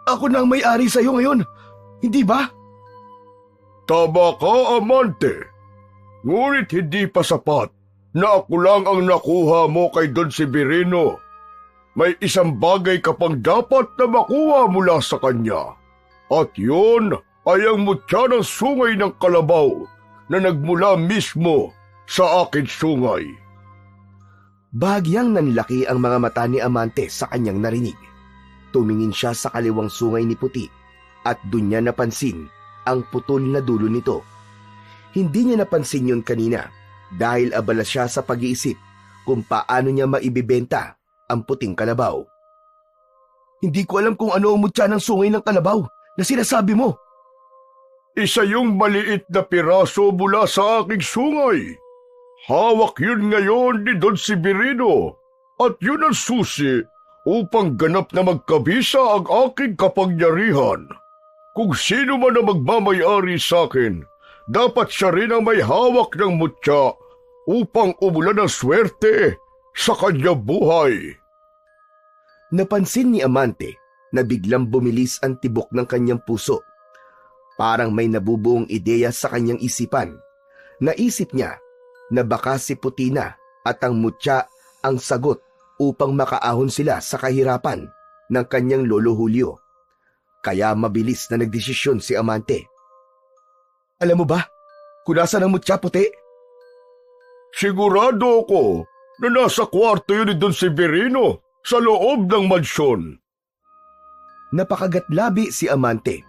ako na ang may-ari sa'yo ngayon, hindi ba? Tama ka, Amante. Ngunit hindi pa sapat na ako lang ang nakuha mo kay Don Severino. May isang bagay ka pang dapat na makuha mula sa kanya. At yun ay ang mutya ng sungay ng kalabaw na nagmula mismo sa akin sungay. Bahagyang nanlaki ang mga mata ni Amante sa kanyang narinig. Tumingin siya sa kaliwang sungay ni Puti at dun niya napansin ang putol na dulo nito. Hindi niya napansin yun kanina dahil abala siya sa pag-iisip kung paano niya maibibenta ang puting kalabaw. Hindi ko alam kung ano ang mutya ng sungay ng kalabaw na sinasabi mo. Isa yung maliit na piraso mula sa aking sungay. Hawak yun ngayon ni Don Severino at yun ang susi upang ganap na magkabisa ang aking kapangyarihan. Kung sino man ang magmamay-ari sa akin, dapat siya rin ang may hawak ng mutya upang umulan ng swerte sa kanyang buhay. Napansin ni Amante na biglang bumilis ang tibok ng kanyang puso. Parang may nabubuong ideya sa kanyang isipan. Naisip niya na baka si Putina at ang mutya ang sagot upang makaahon sila sa kahirapan ng kanyang lolo Julio. Kaya mabilis na nagdesisyon si Amante. Alam mo ba kung nasaan ang mutya, Puti? Sigurado ako na nasa kwarto yun ni Don Severino sa loob ng mansyon. Napakagatlabi si Amante.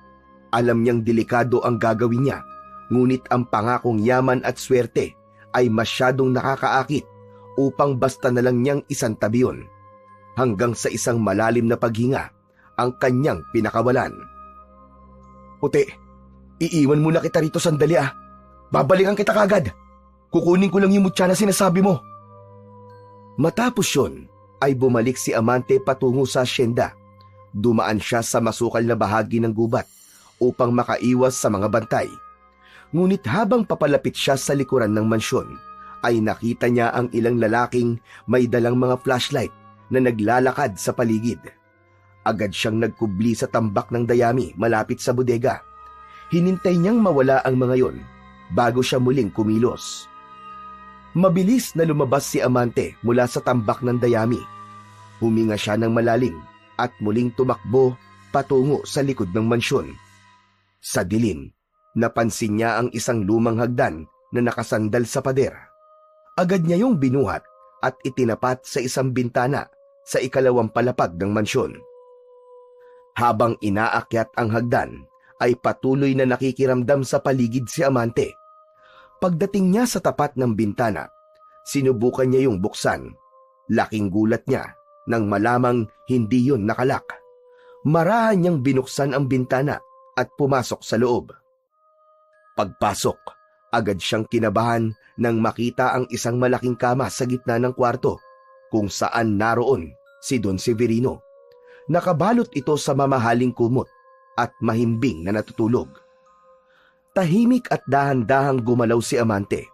Alam niyang delikado ang gagawin niya, ngunit ang pangakong yaman at swerte ay masyadong nakakaakit upang basta na lang niyang isantabi yun. Hanggang sa isang malalim na paghinga ang kanyang pinakawalan. Puti, iiwan muna kita rito sandali ah. Babalikan kita kagad. Kukunin ko lang yung mutya na sinasabi mo. Matapos yun, ay bumalik si Amante patungo sa asyenda. Dumaan siya sa masukal na bahagi ng gubat upang makaiwas sa mga bantay. Ngunit habang papalapit siya sa likuran ng mansyon, ay nakita niya ang ilang lalaking may dalang mga flashlight na naglalakad sa paligid. Agad siyang nagkubli sa tambak ng dayami malapit sa bodega. Hinintay niyang mawala ang mga yon bago siya muling kumilos. Mabilis na lumabas si Amante mula sa tambak ng dayami. Huminga siya ng malalim at muling tumakbo patungo sa likod ng mansyon. Sa dilim, napansin niya ang isang lumang hagdan na nakasandal sa pader. Agad niya yung binuhat at itinapat sa isang bintana sa ikalawang palapag ng mansyon. Habang inaakyat ang hagdan, ay patuloy na nakikiramdam sa paligid si Amante. Pagdating niya sa tapat ng bintana, sinubukan niya yung buksan. Laking gulat niya nang malamang hindi yun nakalak. Marahan niyang binuksan ang bintana at pumasok sa loob. Pagpasok, agad siyang kinabahan nang makita ang isang malaking kama sa gitna ng kwarto kung saan naroon si Don Severino. Nakabalot ito sa mamahaling kumot at mahimbing na natutulog. Tahimik at dahan-dahang gumalaw si Amante.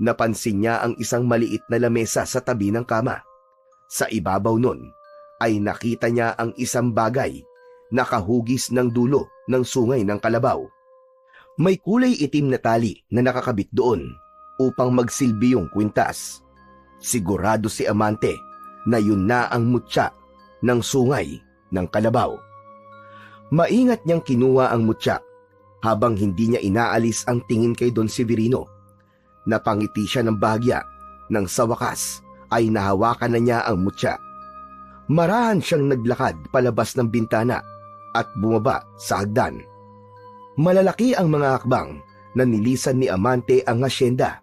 Napansin niya ang isang maliit na lamesa sa tabi ng kama. Sa ibabaw nun ay nakita niya ang isang bagay na kahugis ng dulo ng sungay ng kalabaw. May kulay itim na tali na nakakabit doon upang magsilbi yung kwintas. Sigurado si Amante na yun na ang mutya ng sungay ng kalabaw. Maingat niyang kinuha ang mutya habang hindi niya inaalis ang tingin kay Don Severino. Napangiti siya ng bahagya nang sa wakas ay nahawakan na niya ang mutya. Marahan siyang naglakad palabas ng bintana at bumaba sa hagdan. Malalaki ang mga hakbang na nilisan ni Amante ang asyenda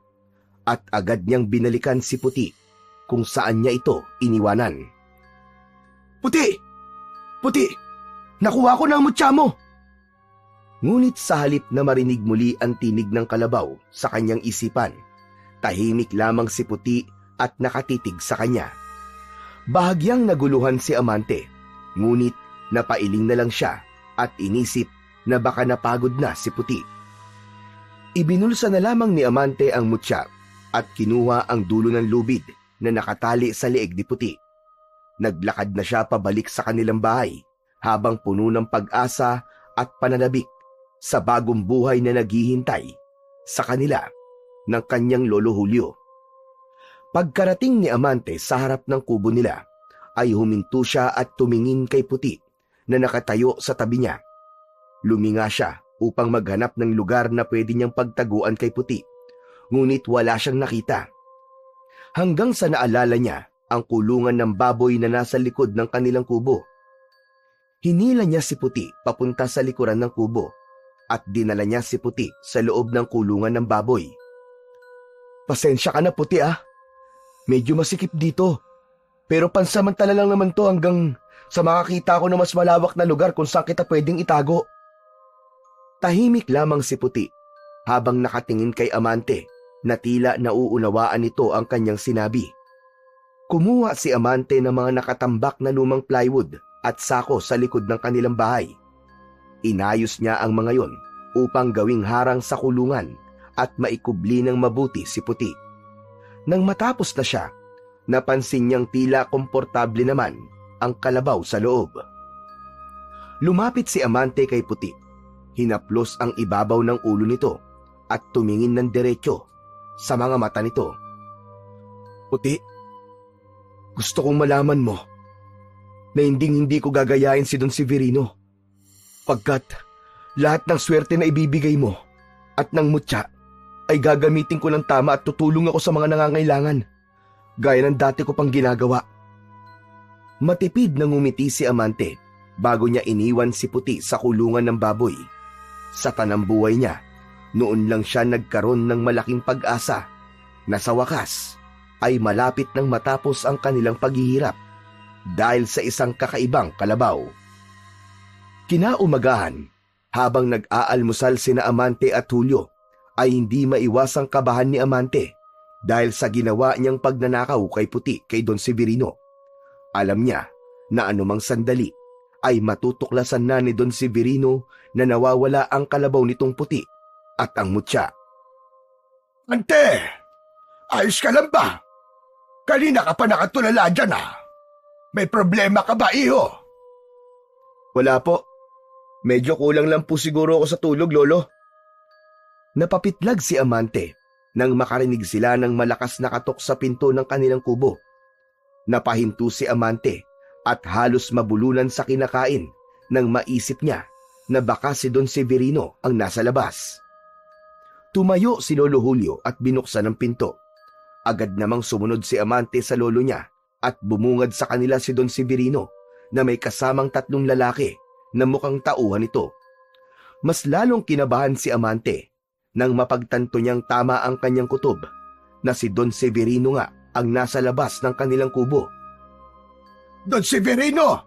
at agad niyang binalikan si Puti kung saan niya ito iniwanan. Puti! Puti! Nakuha ko na ang mutya mo! Ngunit sa halip na marinig muli ang tinig ng kalabaw sa kanyang isipan, tahimik lamang si Puti at nakatitig sa kanya. Bahagyang naguluhan si Amante, ngunit napailing na lang siya at inisip na baka napagod na si Puti. Ibinulsa na lamang ni Amante ang mutya at kinuha ang dulo ng lubid na nakatali sa leeg ni Puti. Naglakad na siya pabalik sa kanilang bahay habang puno ng pag-asa at pananabik sa bagong buhay na naghihintay sa kanila ng kanyang lolo Julio. Pagkarating ni Amante sa harap ng kubo nila, ay huminto siya at tumingin kay Puti na nakatayo sa tabi niya. Luminga siya upang maghanap ng lugar na pwede niyang pagtaguan kay Puti, ngunit wala siyang nakita. Hanggang sa naalala niya ang kulungan ng baboy na nasa likod ng kanilang kubo. Hinila niya si Puti papunta sa likuran ng kubo at dinala niya si Puti sa loob ng kulungan ng baboy. Pasensya ka na, Puti ah. Medyo masikip dito. Pero pansamantala lang naman to hanggang sa makakita ko na mas malawak na lugar kung saan kita pwedeng itago. Tahimik lamang si Puti habang nakatingin kay Amante na tila nauunawaan nito ang kanyang sinabi. Kumuha si Amante ng mga nakatambak na lumang plywood at sako sa likod ng kanilang bahay. Inayos niya ang mga yon upang gawing harang sa kulungan at maikubli ng mabuti si Puti. Nang matapos na siya, napansin niyang tila komportable naman ang kalabaw sa loob. Lumapit si Amante kay Puti. Hinaplos ang ibabaw ng ulo nito at tumingin ng diretso sa mga mata nito. Puti, gusto kong malaman mo na hindi ko gagayain si Don Severino. Pagkat lahat ng swerte na ibibigay mo at ng mutya ay gagamitin ko ng tama at tutulong ako sa mga nangangailangan. gaya ng dati ko pang ginagawa. Matipid na ngumiti si Amante bago niya iniwan si Puti sa kulungan ng baboy. Sa tanambuhay niya, noon lang siya nagkaroon ng malaking pag-asa na sa wakas ay malapit nang matapos ang kanilang paghihirap dahil sa isang kakaibang kalabaw. Kinaumagahan, habang nag-aalmusal sina Amante at Julio, ay hindi maiwasang kabahan ni Amante dahil sa ginawa niyang pagnanakaw kay Puti kay Don Severino. Alam niya na anumang sandali ay matutuklasan na ni Don Severino na nawawala ang kalabaw nitong Puti at ang mutya. Ante, ayos ka lang ba? Kanina ka pa nakatulala dyan May problema ka ba, iho? Wala po. Medyo kulang lang po siguro ako sa tulog, Lolo. Napapitlag si Amante nang makarinig sila ng malakas na katok sa pinto ng kanilang kubo. Napahinto si Amante at halos mabulunan sa kinakain nang maisip niya na baka si Don Severino ang nasa labas. Tumayo si Lolo Julio at binuksan ang pinto. Agad namang sumunod si Amante sa lolo niya at bumungad sa kanila si Don Severino na may kasamang 3 lalaki na mukhang tauhan ito. Mas lalong kinabahan si Amante nang mapagtanto niyang tama ang kanyang kutob na si Don Severino nga ang nasa labas ng kanilang kubo. Don Severino!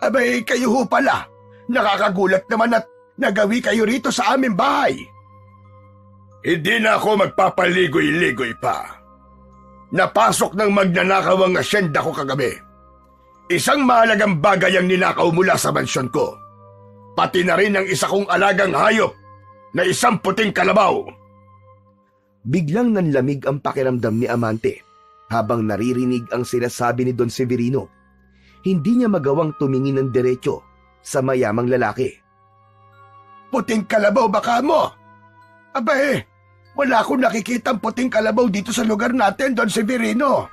Abay, kayo ho pala. Nakakagulat naman at nagawi kayo rito sa aming bahay. Hindi na ako magpapaligoy-ligoy pa. Napasok ng magnanakaw ang asyenda ko kagabi. Isang mahalagang bagay ang ninakaw mula sa mansyon ko. Pati na rin ang isa kong alagang hayop na isang puting kalabaw. Biglang nanlamig ang pakiramdam ni Amante habang naririnig ang sinasabi ni Don Severino. Hindi niya magawang tumingin ng diretso sa mayamang lalaki. Puting kalabaw baka mo? Abay, wala akong nakikitang puting kalabaw dito sa lugar natin, Don Severino.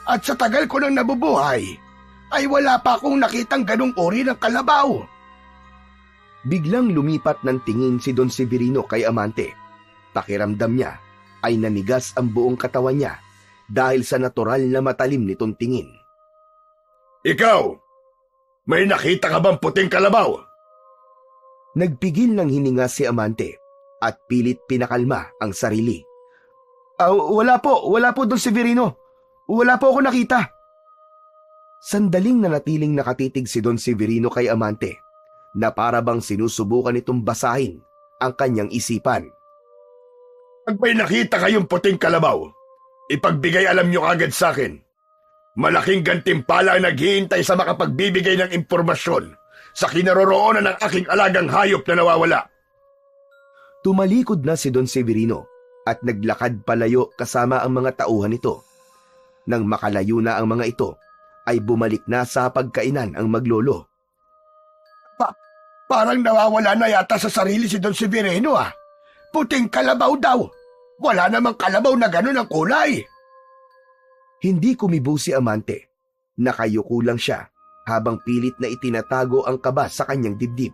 At sa tagal ko nang nabubuhay, ay wala pa akong nakitang ganung uri ng kalabaw. Biglang lumipat ng tingin si Don Severino kay Amante. Pakiramdam niya ay nanigas ang buong katawan niya dahil sa natural na matalim nitong tingin. Ikaw, may nakita ka bang puting kalabaw? Nagpigil ng hininga si Amante at pilit pinakalma ang sarili. Wala po, Don Severino. Wala po ako nakita. Sandaling nanatiling nakatitig si Don Severino kay Amante na para bang sinusubukan itong basahin ang kanyang isipan. Pag may nakita kayong puting kalabaw, ipagbigay alam nyo agad sa akin. Malaking gantimpala ang naghihintay sa makapagbibigay ng impormasyon sa kinaroroonan ng aking alagang hayop na nawawala. Tumalikod na si Don Severino at naglakad palayo kasama ang mga tauhan nito. Nang makalayo na ang mga ito, ay bumalik na sa pagkainan ang maglolo. Parang nawawala na yata sa sarili si Don Severino Puting kalabaw daw. Wala namang kalabaw na ganun ang kulay. Hindi kumibo si Amante. Nakayuko lang siya habang pilit na itinatago ang kaba sa kanyang dibdib.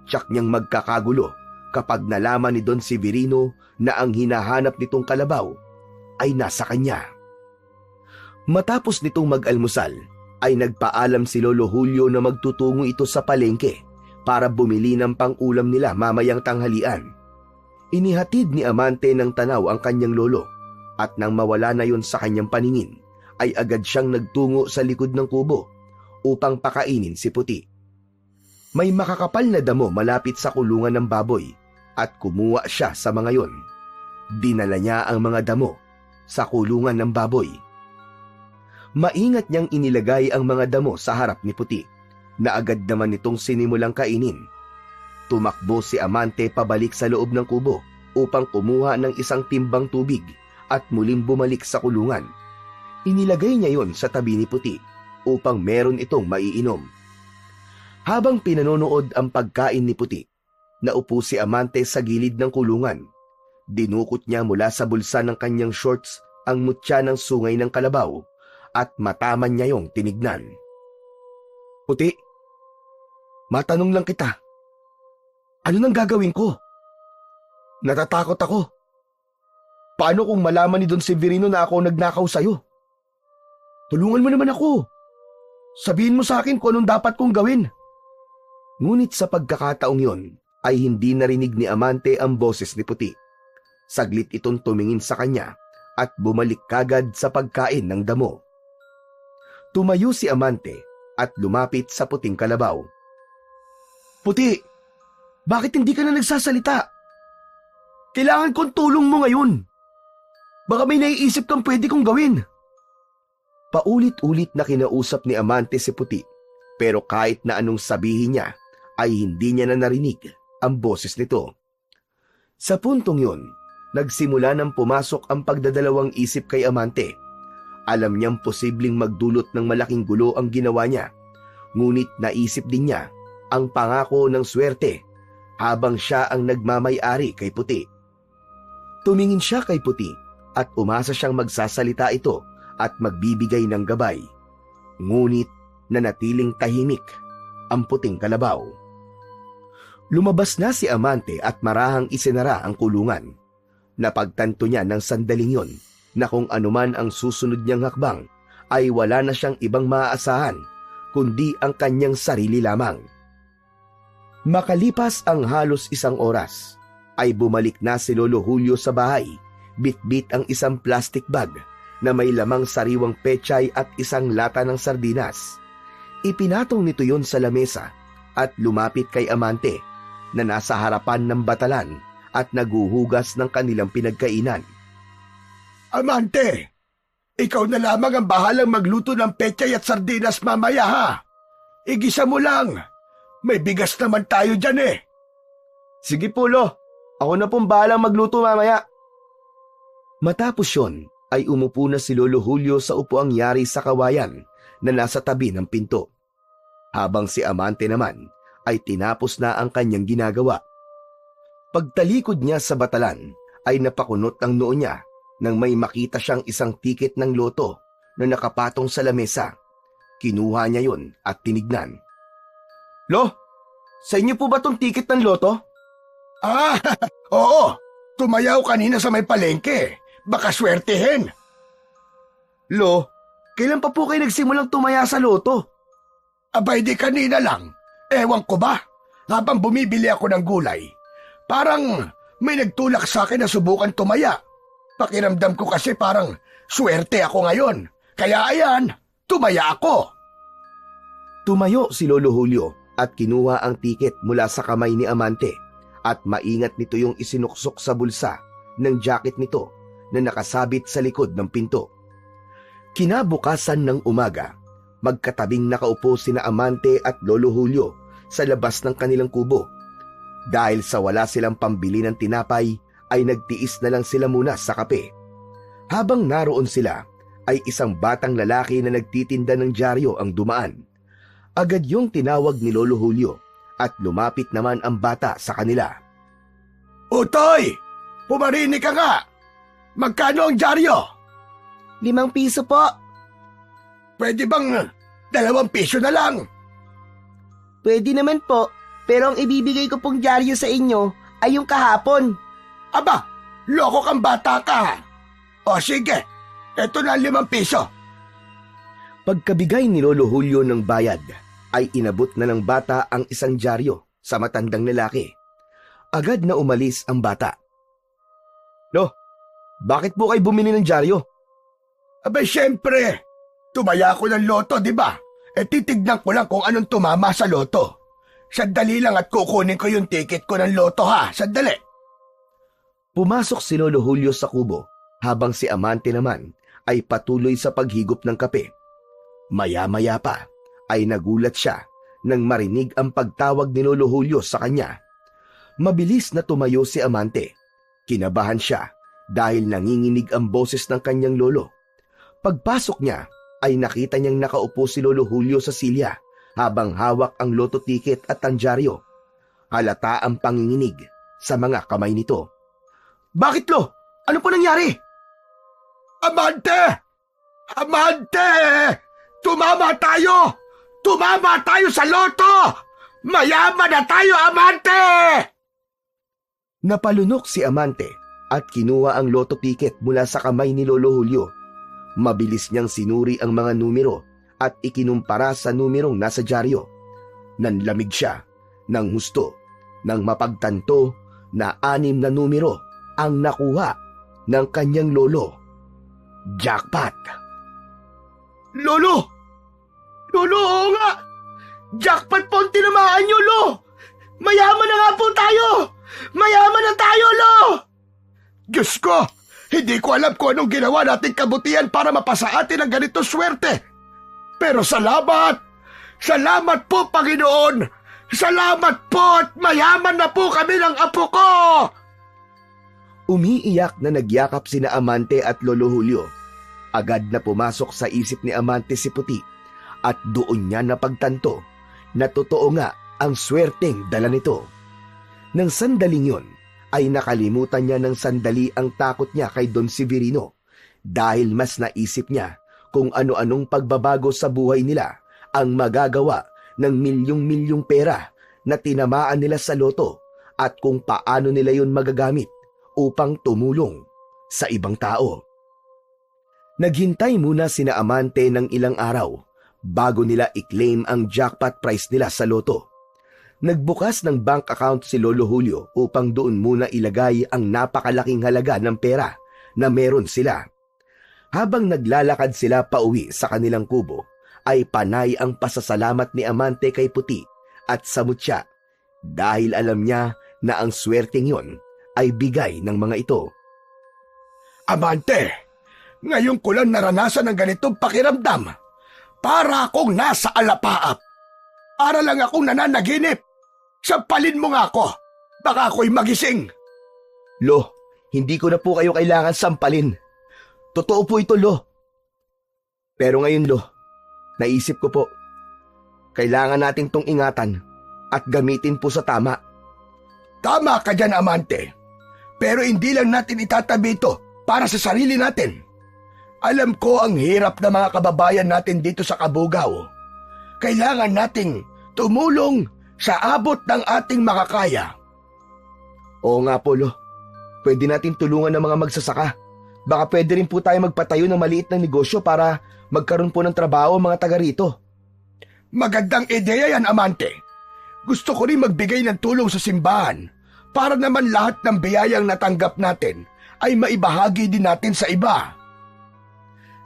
Tiyak niyang magkakagulo kapag nalaman ni Don Severino na ang hinahanap nitong kalabaw ay nasa kanya. Matapos nitong mag-almusal, ay nagpaalam si Lolo Julio na magtutungo ito sa palengke para bumili ng pang-ulam nila mamayang tanghalian. Inihatid ni Amante ng tanaw ang kanyang lolo at nang mawala na yon sa kanyang paningin, ay agad siyang nagtungo sa likod ng kubo upang pakainin si Puti. May makakapal na damo malapit sa kulungan ng baboy at kumuha siya sa mga yon. Dinala niya ang mga damo sa kulungan ng baboy. Maingat niyang inilagay ang mga damo sa harap ni Puti na agad naman itong sinimulang kainin. Tumakbo si Amante pabalik sa loob ng kubo upang kumuha ng isang timbang tubig at muling bumalik sa kulungan. Inilagay niya yon sa tabi ni Puti upang meron itong maiinom. Habang pinanonood ang pagkain ni Puti, naupo si Amante sa gilid ng kulungan. Dinukot niya mula sa bulsa ng kanyang shorts ang mutya ng sungay ng kalabaw at mataman niya yung tinignan. Puti, matanong lang kita. Ano nang gagawin ko? Natatakot ako. Paano kung malaman ni Don Severino na ako nagnakaw sa'yo? Tulungan mo naman ako. Sabihin mo sa akin kung anong dapat kong gawin. Ngunit sa pagkakataong yon ay hindi narinig ni Amante ang boses ni Puti. Saglit itong tumingin sa kanya at bumalik kagad sa pagkain ng damo. Tumayo si Amante at lumapit sa puting kalabaw. Puti, bakit hindi ka na nagsasalita? Kailangan kong tulong mo ngayon. Baka may naiisip kang pwede kong gawin. Paulit-ulit na kinausap ni Amante si Puti, pero kahit na anong sabihin niya ay hindi niya na narinig ang boses nito. Sa puntong yun, nagsimula nang pumasok ang pagdadalawang isip kay Amante. Alam niyang posibleng magdulot ng malaking gulo ang ginawa niya, ngunit naisip din niya ang pangako ng swerte habang siya ang nagmamay-ari kay Puti. Tumingin siya kay Puti at umasa siyang magsasalita ito at magbibigay ng gabay. Ngunit nanatiling tahimik ang puting kalabaw. Lumabas na si Amante at marahang isinara ang kulungan. Napagtanto niya ng sandaling yon na kung anuman ang susunod niyang hakbang ay wala na siyang ibang maaasahan kundi ang kanyang sarili lamang. Makalipas ang halos 1 oras, ay bumalik na si Lolo Julio sa bahay, bitbit ang isang plastic bag na may lamang sariwang pechay at isang lata ng sardinas. Ipinatong nito yon sa lamesa at lumapit kay Amante na nasa harapan ng batalan at naguhugas ng kanilang pinagkainan. Amante, ikaw na lamang ang bahalang magluto ng pechay at sardinas mamaya ha. Igisa mo lang. May bigas naman tayo dyan eh. Sige po, Lo. Ako na pong bahalang magluto mamaya. Matapos yon, ay umupo na si Lolo Julio sa upuang yari sa kawayan na nasa tabi ng pinto. Habang si Amante naman ay tinapos na ang kanyang ginagawa. Pagtalikod niya sa batalan ay napakunot ang noo niya nang may makita siyang isang tiket ng loto na nakapatong sa lamesa. Kinuha niya yon at tinignan. Lo, sa inyo po ba tong tiket ng loto? Ah, oo. Tumayaw kanina sa may palengke. Baka swertehin. Lo, kailan pa po kayo nagsimulang tumaya sa loto? Abay di kanina lang. Ewan ko ba? Habang bumibili ako ng gulay, parang may nagtulak sa akin na subukan tumaya. Pakiramdam ko kasi parang swerte ako ngayon. Kaya ayan, tumaya ako. Tumayo si Lolo Julio at kinuha ang tiket mula sa kamay ni Amante at maingat nito yung isinuksok sa bulsa ng jacket nito na nakasabit sa likod ng pinto. Kinabukasan ng umaga, magkatabing nakaupo sina Amante at Lolo Julio sa labas ng kanilang kubo. Dahil sa wala silang pambili ng tinapay, ay nagtiis na lang sila muna sa kape. Habang naroon sila, ay isang batang lalaki na nagtitinda ng dyaryo ang dumaan. Agad yung tinawag ni Lolo Julio at lumapit naman ang bata sa kanila. Utoy! Pumarinig ka nga! Magkano ang dyaryo? 5 piso po. Pwede bang 2 piso na lang? Pwede naman po, pero ang ibibigay ko pong dyaryo sa inyo ay yung kahapon. Aba, loko kang bata ka. O sige, eto na 5 piso. Pagkabigay ni Lolo Julio ng bayad, ay inabot na ng bata ang isang dyaryo sa matandang lalaki. Agad na umalis ang bata. Lo, bakit po kayo bumili ng dyaryo? Abay syempre, tumaya ako ng loto, di ba? E titignan ko lang kung anong tumama sa loto. Sandali lang at kukunin ko yung ticket ko ng loto ha, sandali. Pumasok si Lolo Julio sa kubo habang si Amante naman ay patuloy sa paghigop ng kape. Maya-maya pa ay nagulat siya nang marinig ang pagtawag ni Lolo Julio sa kanya. Mabilis na tumayo si Amante. Kinabahan siya dahil nanginginig ang boses ng kanyang lolo. Pagpasok niya ay nakita niyang nakaupo si Lolo Julio sa silya habang hawak ang loto ticket at ang dyaryo. Halata ang panginginig sa mga kamay nito. Bakit, Lo? Ano po nangyari? Amante! Amante! Tumama tayo! Tumama tayo sa loto! Mayaman na tayo, Amante! Napalunok si Amante at kinuha ang loto ticket mula sa kamay ni Lolo Julio. Mabilis niyang sinuri ang mga numero at ikinumpara sa numerong nasa dyaryo. Nanlamig siya ng husto nang mapagtanto na 6 na numero ang nakuha ng kanyang lolo. Jackpot! Lolo! Lolo, oo nga! Jackpot po ang tinamaan niyo, Lo! Mayaman na nga po tayo! Mayaman na tayo, Lo! Diyos ko! Hindi ko alam kung anong ginawa nating kabutihan para mapasa atin ang ganito swerte. Pero salamat! Salamat po, Panginoon! Salamat po at mayaman na po kami ng apo ko! Umiiyak na nagyakap sina Amante at Lolo Julio. Agad na pumasok sa isip ni Amante si Puti at doon niya napagtanto na totoo nga ang swerteng dala nito. Nang sandaling yon ay nakalimutan niya ng sandali ang takot niya kay Don Severino dahil mas naisip niya kung ano-anong pagbabago sa buhay nila ang magagawa ng milyong-milyong pera na tinamaan nila sa loto at kung paano nila yun magagamit upang tumulong sa ibang tao. Naghintay muna sina Amante ng ilang araw bago nila i-claim ang jackpot prize nila sa loto. Nagbukas ng bank account si Lolo Julio upang doon muna ilagay ang napakalaking halaga ng pera na meron sila. Habang naglalakad sila pauwi sa kanilang kubo, ay panay ang pasasalamat ni Amante kay Puti at sa mutya dahil alam niya na ang swerteng yon ay bigay ng mga ito. Amante, ngayon ko lang naranasan ng ganitong pakiramdam. Para akong nasa alapaap. Para lang akong nananaginip. Sampalin mo nga ako. Baka ako'y magising. Lo, hindi ko na po kayo kailangan sampalin. Totoo po ito, Lo. Pero ngayon, Lo, naisip ko po, kailangan natin tong ingatan at gamitin po sa tama. Tama ka dyan, Amante. Pero hindi lang natin itatabi ito para sa sarili natin. Alam ko ang hirap ng mga kababayan natin dito sa Kabugao. Kailangan nating tumulong sa abot ng ating makakaya. Oo nga po, Lo. Pwede natin tulungan ng mga magsasaka. Baka pwede rin po tayo magpatayo ng maliit na negosyo para magkaroon po ng trabaho ang mga taga rito. Magandang ideya yan, Amante. Gusto ko rin magbigay ng tulong sa simbahan para naman lahat ng biyayang natanggap natin ay maibahagi din natin sa iba.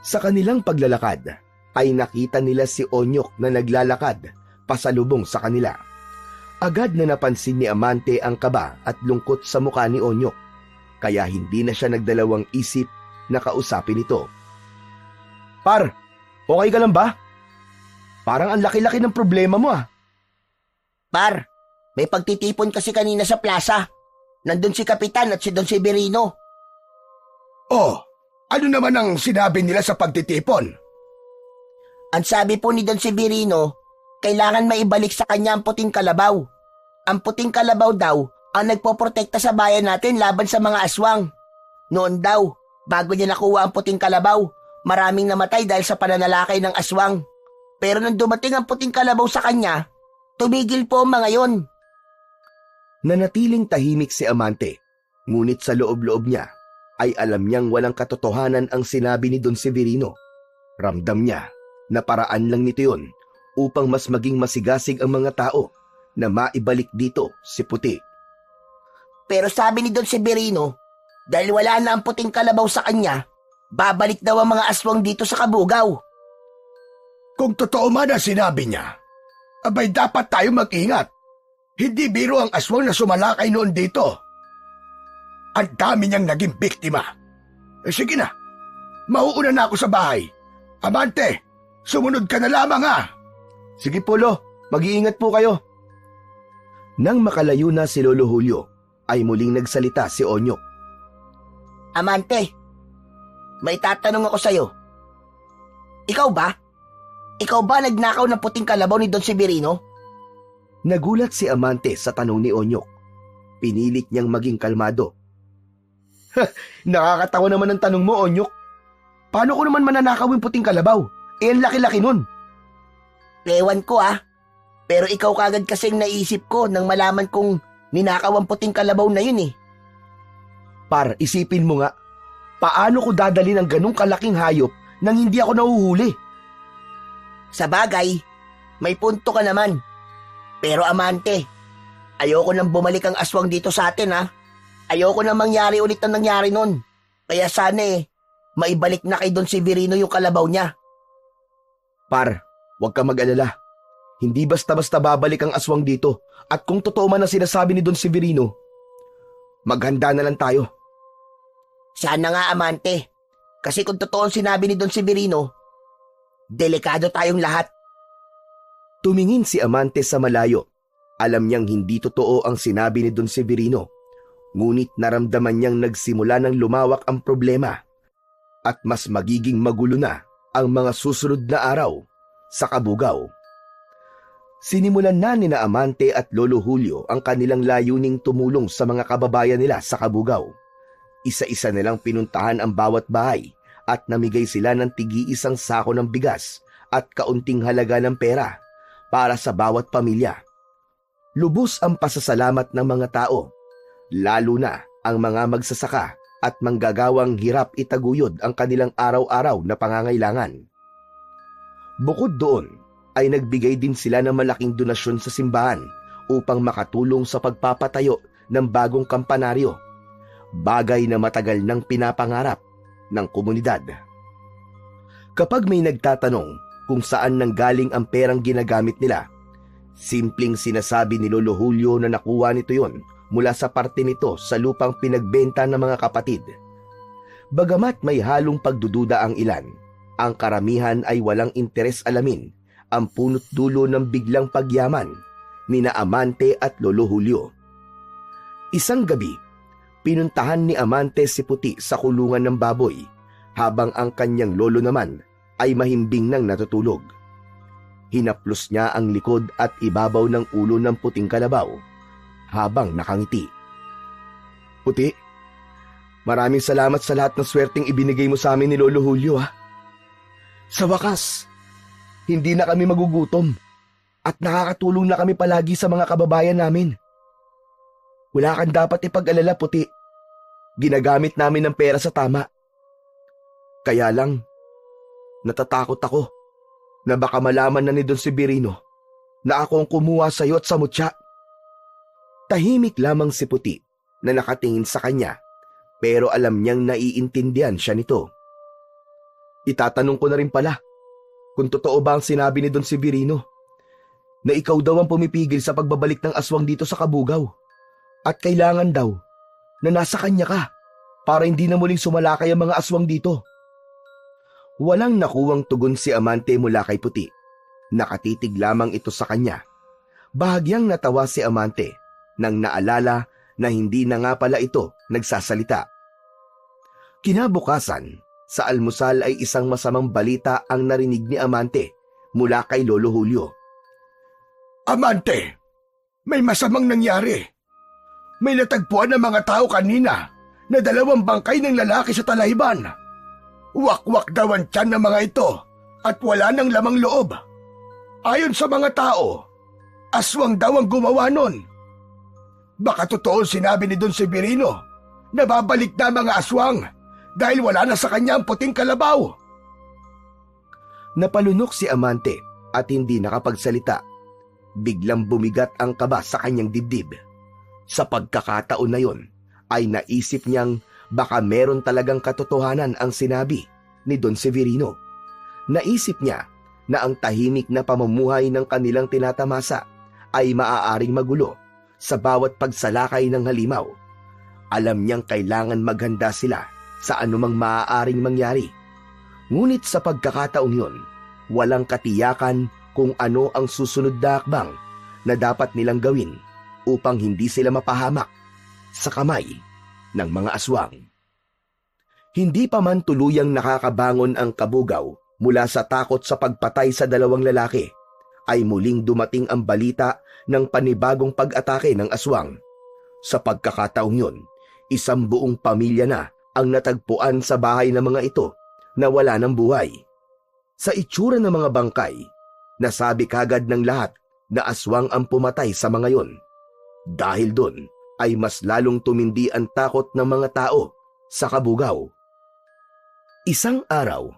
Sa kanilang paglalakad, ay nakita nila si Onyok na naglalakad pasalubong sa kanila. Agad na napansin ni Amante ang kaba at lungkot sa mukha ni Onyok, kaya hindi na siya nagdalawang isip na kausapin ito. Par, okay ka lang ba? Parang ang laki-laki ng problema mo ah. Par, may pagtitipon kasi kanina sa plaza. Nandun si Kapitan at si Don Severino. Oh, ano naman ang sinabi nila sa pagtitipon? Ang sabi po ni Don Severino, kailangan maibalik sa kanya ang puting kalabaw. Ang puting kalabaw daw ang nagpoprotekta sa bayan natin laban sa mga aswang. Noon daw, bago niya nakuha ang puting kalabaw, maraming namatay dahil sa pananalakay ng aswang. Pero nang dumating ang puting kalabaw sa kanya, tumigil po ang mga yon. Nanatiling tahimik si Amante, ngunit sa loob-loob niya ay alam niyang walang katotohanan ang sinabi ni Don Severino. Ramdam niya na paraan lang nito yon upang mas maging masigasig ang mga tao na maibalik dito si Puti. Pero sabi ni Don Severino, dahil wala na ang puting kalabaw sa kanya, babalik daw ang mga aswang dito sa Kabugao. Kung totoo man ang sinabi niya, abay dapat tayo mag-ingat. Hindi biro ang aswang na sumalakay noon dito. Ang dami niyang naging biktima. Sige na, mauuna na ako sa bahay. Amante, sumunod ka na lamang ha. Sige po, Lo, mag-iingat po kayo. Nang makalayo na si Lolo Julio, ay muling nagsalita si Onyok. Amante, may tatanong ako sa'yo. Ikaw ba? Ikaw ba nagnakaw ng puting kalabaw ni Don Severino? Nagulat si Amante sa tanong ni Onyok. Pinilit niyang maging kalmado. Nakakatawa naman ang tanong mo, Onyok. Paano ko naman mananakaw yung puting kalabaw? Eh, ang laki-laki nun. Ewan ko ah. Pero ikaw kagad kasing naisip ko nang malaman kong ninakaw ang puting kalabaw na yun eh. Par, isipin mo nga, paano ko dadalhin ang ganong kalaking hayop nang hindi ako nahuhuli. Sa bagay, may punto ka naman. Pero Amante, ayoko nang bumalik ang aswang dito sa atin ha. Ayoko nang mangyari ulit ang nangyari nun. Kaya sana maibalik na kay Don Severino yung kalabaw niya. Par, huwag ka mag-alala. Hindi basta-basta babalik ang aswang dito at kung totoo man ang sinasabi ni Don Severino, maghanda na lang tayo. Sana nga Amante, kasi kung totoo ang sinabi ni Don Severino, delikado tayong lahat. Tumingin si Amante sa malayo. Alam niyang hindi totoo ang sinabi ni Don Severino. Ngunit naramdaman niyang nagsimula ng lumawak ang problema at mas magiging magulo na ang mga susunod na araw sa Kabugao. Sinimulan na ni na Amante at Lolo Julio ang kanilang layuning tumulong sa mga kababayan nila sa Kabugao. Isa-isa nilang pinuntahan ang bawat bahay at namigay sila ng tig-iisang sako ng bigas at kaunting halaga ng pera para sa bawat pamilya. Lubos ang pasasalamat ng mga tao, lalo na ang mga magsasaka at manggagawang hirap itaguyod ang kanilang araw-araw na pangangailangan. Bukod doon, ay nagbigay din sila ng malaking donasyon sa simbahan upang makatulong sa pagpapatayo ng bagong kampanaryo, bagay na matagal nang pinapangarap ng komunidad. Kapag may nagtatanong kung saan nanggaling ang perang ginagamit nila, simpleng sinasabi ni Lolo Julio na nakuha nito yon mula sa parte nito sa lupang pinagbenta ng mga kapatid. Bagamat may halong pagdududa ang ilan, ang karamihan ay walang interes alamin ang punot dulo ng biglang pagyaman ni na Amante at Lolo Julio. Isang gabi, pinuntahan ni Amante si Puti sa kulungan ng baboy habang ang kanyang lolo naman ay mahimbing nang natutulog. Hinaplos niya ang likod at ibabaw ng ulo ng puting kalabaw habang nakangiti. Puti, maraming salamat sa lahat ng swerteng ibinigay mo sa amin ni Lolo Julio ha. Sa wakas, hindi na kami magugutom at nakakatulong na kami palagi sa mga kababayan namin. Wala kang dapat ipag-alala, Puti. Ginagamit namin ang pera sa tama. Kaya lang, natatakot ako na baka malaman na ni Don Severino na ako ang kumuha sa iyo at sa mutya. Tahimik lamang si Puti na nakatingin sa kanya pero alam niyang naiintindihan siya nito. Itatanong ko na rin pala kung totoo ba ang sinabi ni Don Severino na ikaw daw ang pumipigil sa pagbabalik ng aswang dito sa Kabugao at kailangan daw na nasa kanya ka para hindi na muling sumalakay ang mga aswang dito. Walang nakuwang tugon si Amante mula kay Puti. Nakatitig lamang ito sa kanya. Bahagyang natawa si Amante nang naalala na hindi na nga pala ito nagsasalita. Kinabukasan, sa almusal ay isang masamang balita ang narinig ni Amante mula kay Lolo Julio. Amante, may masamang nangyari. May natagpuan ng mga tao kanina na 2 bangkay ng lalaki sa Talayban. Wakwak daw ang tiyan ng mga ito at wala nang lamang loob. Ayon sa mga tao, aswang daw ang gumawa nun. Baka totoo sinabi ni Don Severino na babalik na mga aswang dahil wala na sa kanya ang puting kalabaw. Napalunok si Amante at hindi nakapagsalita. Biglang bumigat ang kaba sa kanyang dibdib. Sa pagkakataon na yon, ay naisip niyang baka meron talagang katotohanan ang sinabi ni Don Severino. Naisip niya na ang tahimik na pamumuhay ng kanilang tinatamasa ay maaaring magulo sa bawat pagsalakay ng halimaw. Alam niyang kailangan maghanda sila sa anumang maaaring mangyari. Ngunit sa pagkakataong yon, walang katiyakan kung ano ang susunod na hakbang na dapat nilang gawin upang hindi sila mapahamak sa kamay ng mga aswang. Hindi pa man tuluyang nakakabangon ang Kabugao mula sa takot sa pagpatay sa 2 lalaki, ay muling dumating ang balita ng panibagong pag-atake ng aswang. Sa pagkakataong yon, isang buong pamilya na ang natagpuan sa bahay ng mga ito na wala ng buhay. Sa itsura ng mga bangkay, nasabi kagad ng lahat na aswang ang pumatay sa mga yon. Dahil doon ay mas lalong tumindi ang takot ng mga tao sa Kabugao. Isang araw,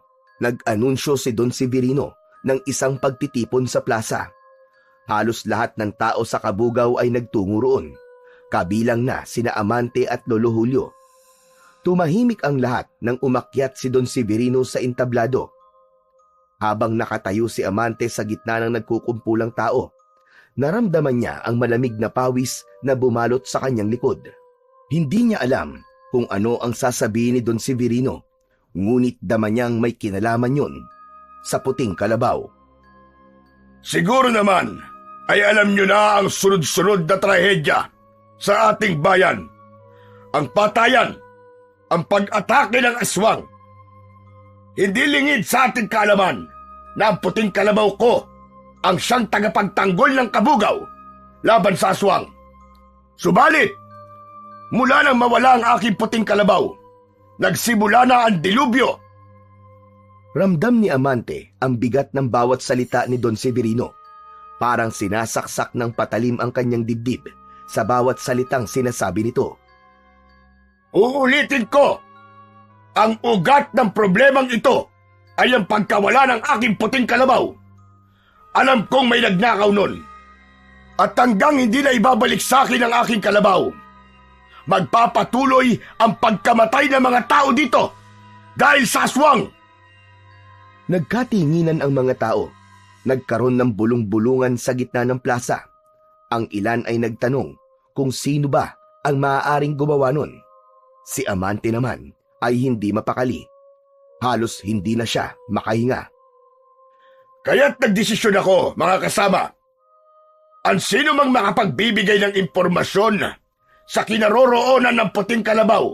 Nag-anunsyo si Don Severino ng isang pagtitipon sa plaza. Halos lahat ng tao sa Kabugao ay nagtungo roon, kabilang na sina Amante at Lolo Julio. Tumahimik ang lahat nang umakyat si Don Severino sa entablado. Habang nakatayo si Amante sa gitna ng nagkukumpulang tao, naramdaman niya ang malamig na pawis na bumalot sa kanyang likod. Hindi niya alam kung ano ang sasabihin ni Don Severino, ngunit dama niyang may kinalaman yun sa puting kalabaw. Siguro naman ay alam nyo na ang sunod-sunod na trahedya sa ating bayan. Ang patayan, ang pag-atake ng aswang. Hindi lingid sa ating kaalaman na ang puting kalabaw ko ang siyang tagapagtanggol ng Kabugao laban sa aswang. Subalit, mula nang mawala ang aking puting kalabaw, nagsimula na ang dilubyo. Ramdam ni Amante ang bigat ng bawat salita ni Don Severino. Parang sinasaksak ng patalim ang kanyang dibdib sa bawat salitang sinasabi nito. Uulitin ko, ang ugat ng problemang ito ay ang pagkawala ng aking puting kalabaw. Alam kong may nagnakaw nun. At hanggang hindi na ibabalik sa akin ang aking kalabaw, magpapatuloy ang pagkamatay ng mga tao dito dahil sa aswang. Nagkatinginan ang mga tao. Nagkaroon ng bulong-bulungan sa gitna ng plaza. Ang ilan ay nagtanong kung sino ba ang maaaring gumawa nun. Si Amante naman ay hindi mapakali. Halos hindi na siya makahinga. Kaya't nagdesisyon ako, mga kasama. Ang sino mang makapagbibigay ng impormasyon sa kinaroroonan ng puting kalabaw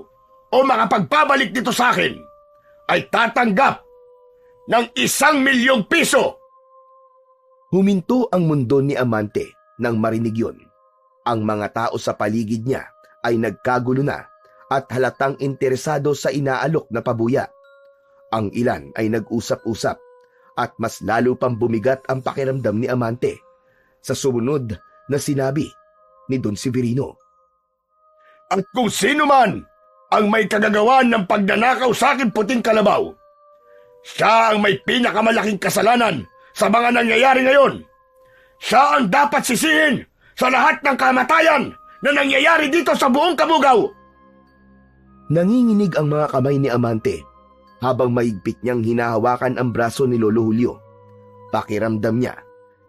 o makapagpabalik dito sa akin ay tatanggap ng 1,000,000 piso. Huminto ang mundo ni Amante nang marinig yun. Ang mga tao sa paligid niya ay nagkagulo na at halatang interesado sa inaalok na pabuya. Ang ilan ay nag-usap-usap at mas lalo pang bumigat ang pakiramdam ni Amante sa sumunod na sinabi ni Don Severino. At kung sino man ang may kagagawan ng pagnanakaw sa akin puting kalabaw, siya ang may pinakamalaking kasalanan sa mga nangyayari ngayon. Siya ang dapat sisihin sa lahat ng kamatayan na nangyayari dito sa buong Kabugao. Nanginginig ang mga kamay ni Amante habang maigpit niyang hinahawakan ang braso ni Lolo Julio. Pakiramdam niya,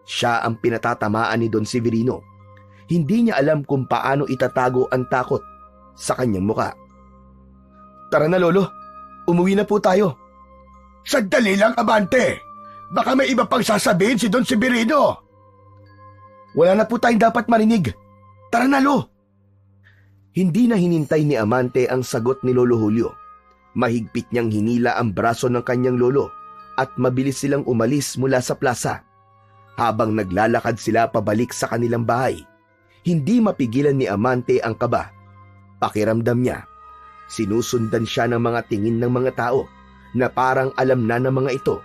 siya ang pinatatamaan ni Don Severino. Hindi niya alam kung paano itatago ang takot sa kanyang muka. Tara na, Lolo. Umuwi na po tayo. Sandali lang, Amante. Baka may iba pang sasabihin si Don Severino. Wala na po tayong dapat marinig. Tara na, Lo. Hindi na hinintay ni Amante ang sagot ni Lolo Julio. Mahigpit niyang hinila ang braso ng kanyang lolo at mabilis silang umalis mula sa plaza. Habang naglalakad sila pabalik sa kanilang bahay, hindi mapigilan ni Amante ang kaba. Pakiramdam niya, sinusundan siya ng mga tingin ng mga tao na parang alam na ng mga ito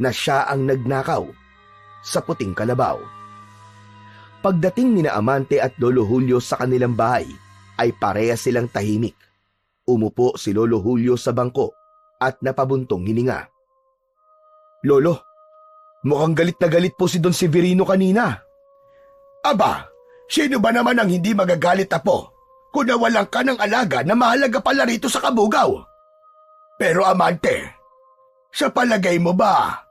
na siya ang nagnakaw sa puting kalabaw. Pagdating ni Amante at Lolo Julio sa kanilang bahay, ay pareha silang tahimik. Umupo si Lolo Julio sa bangko at napabuntong hininga. Lolo, mukhang galit na galit po si Don Severino kanina. Aba, sino ba naman ang hindi magagalit, Apo, kung nawalan ka ng alaga na mahalaga pala rito sa Kabugao? Pero Amante, sa palagay mo ba,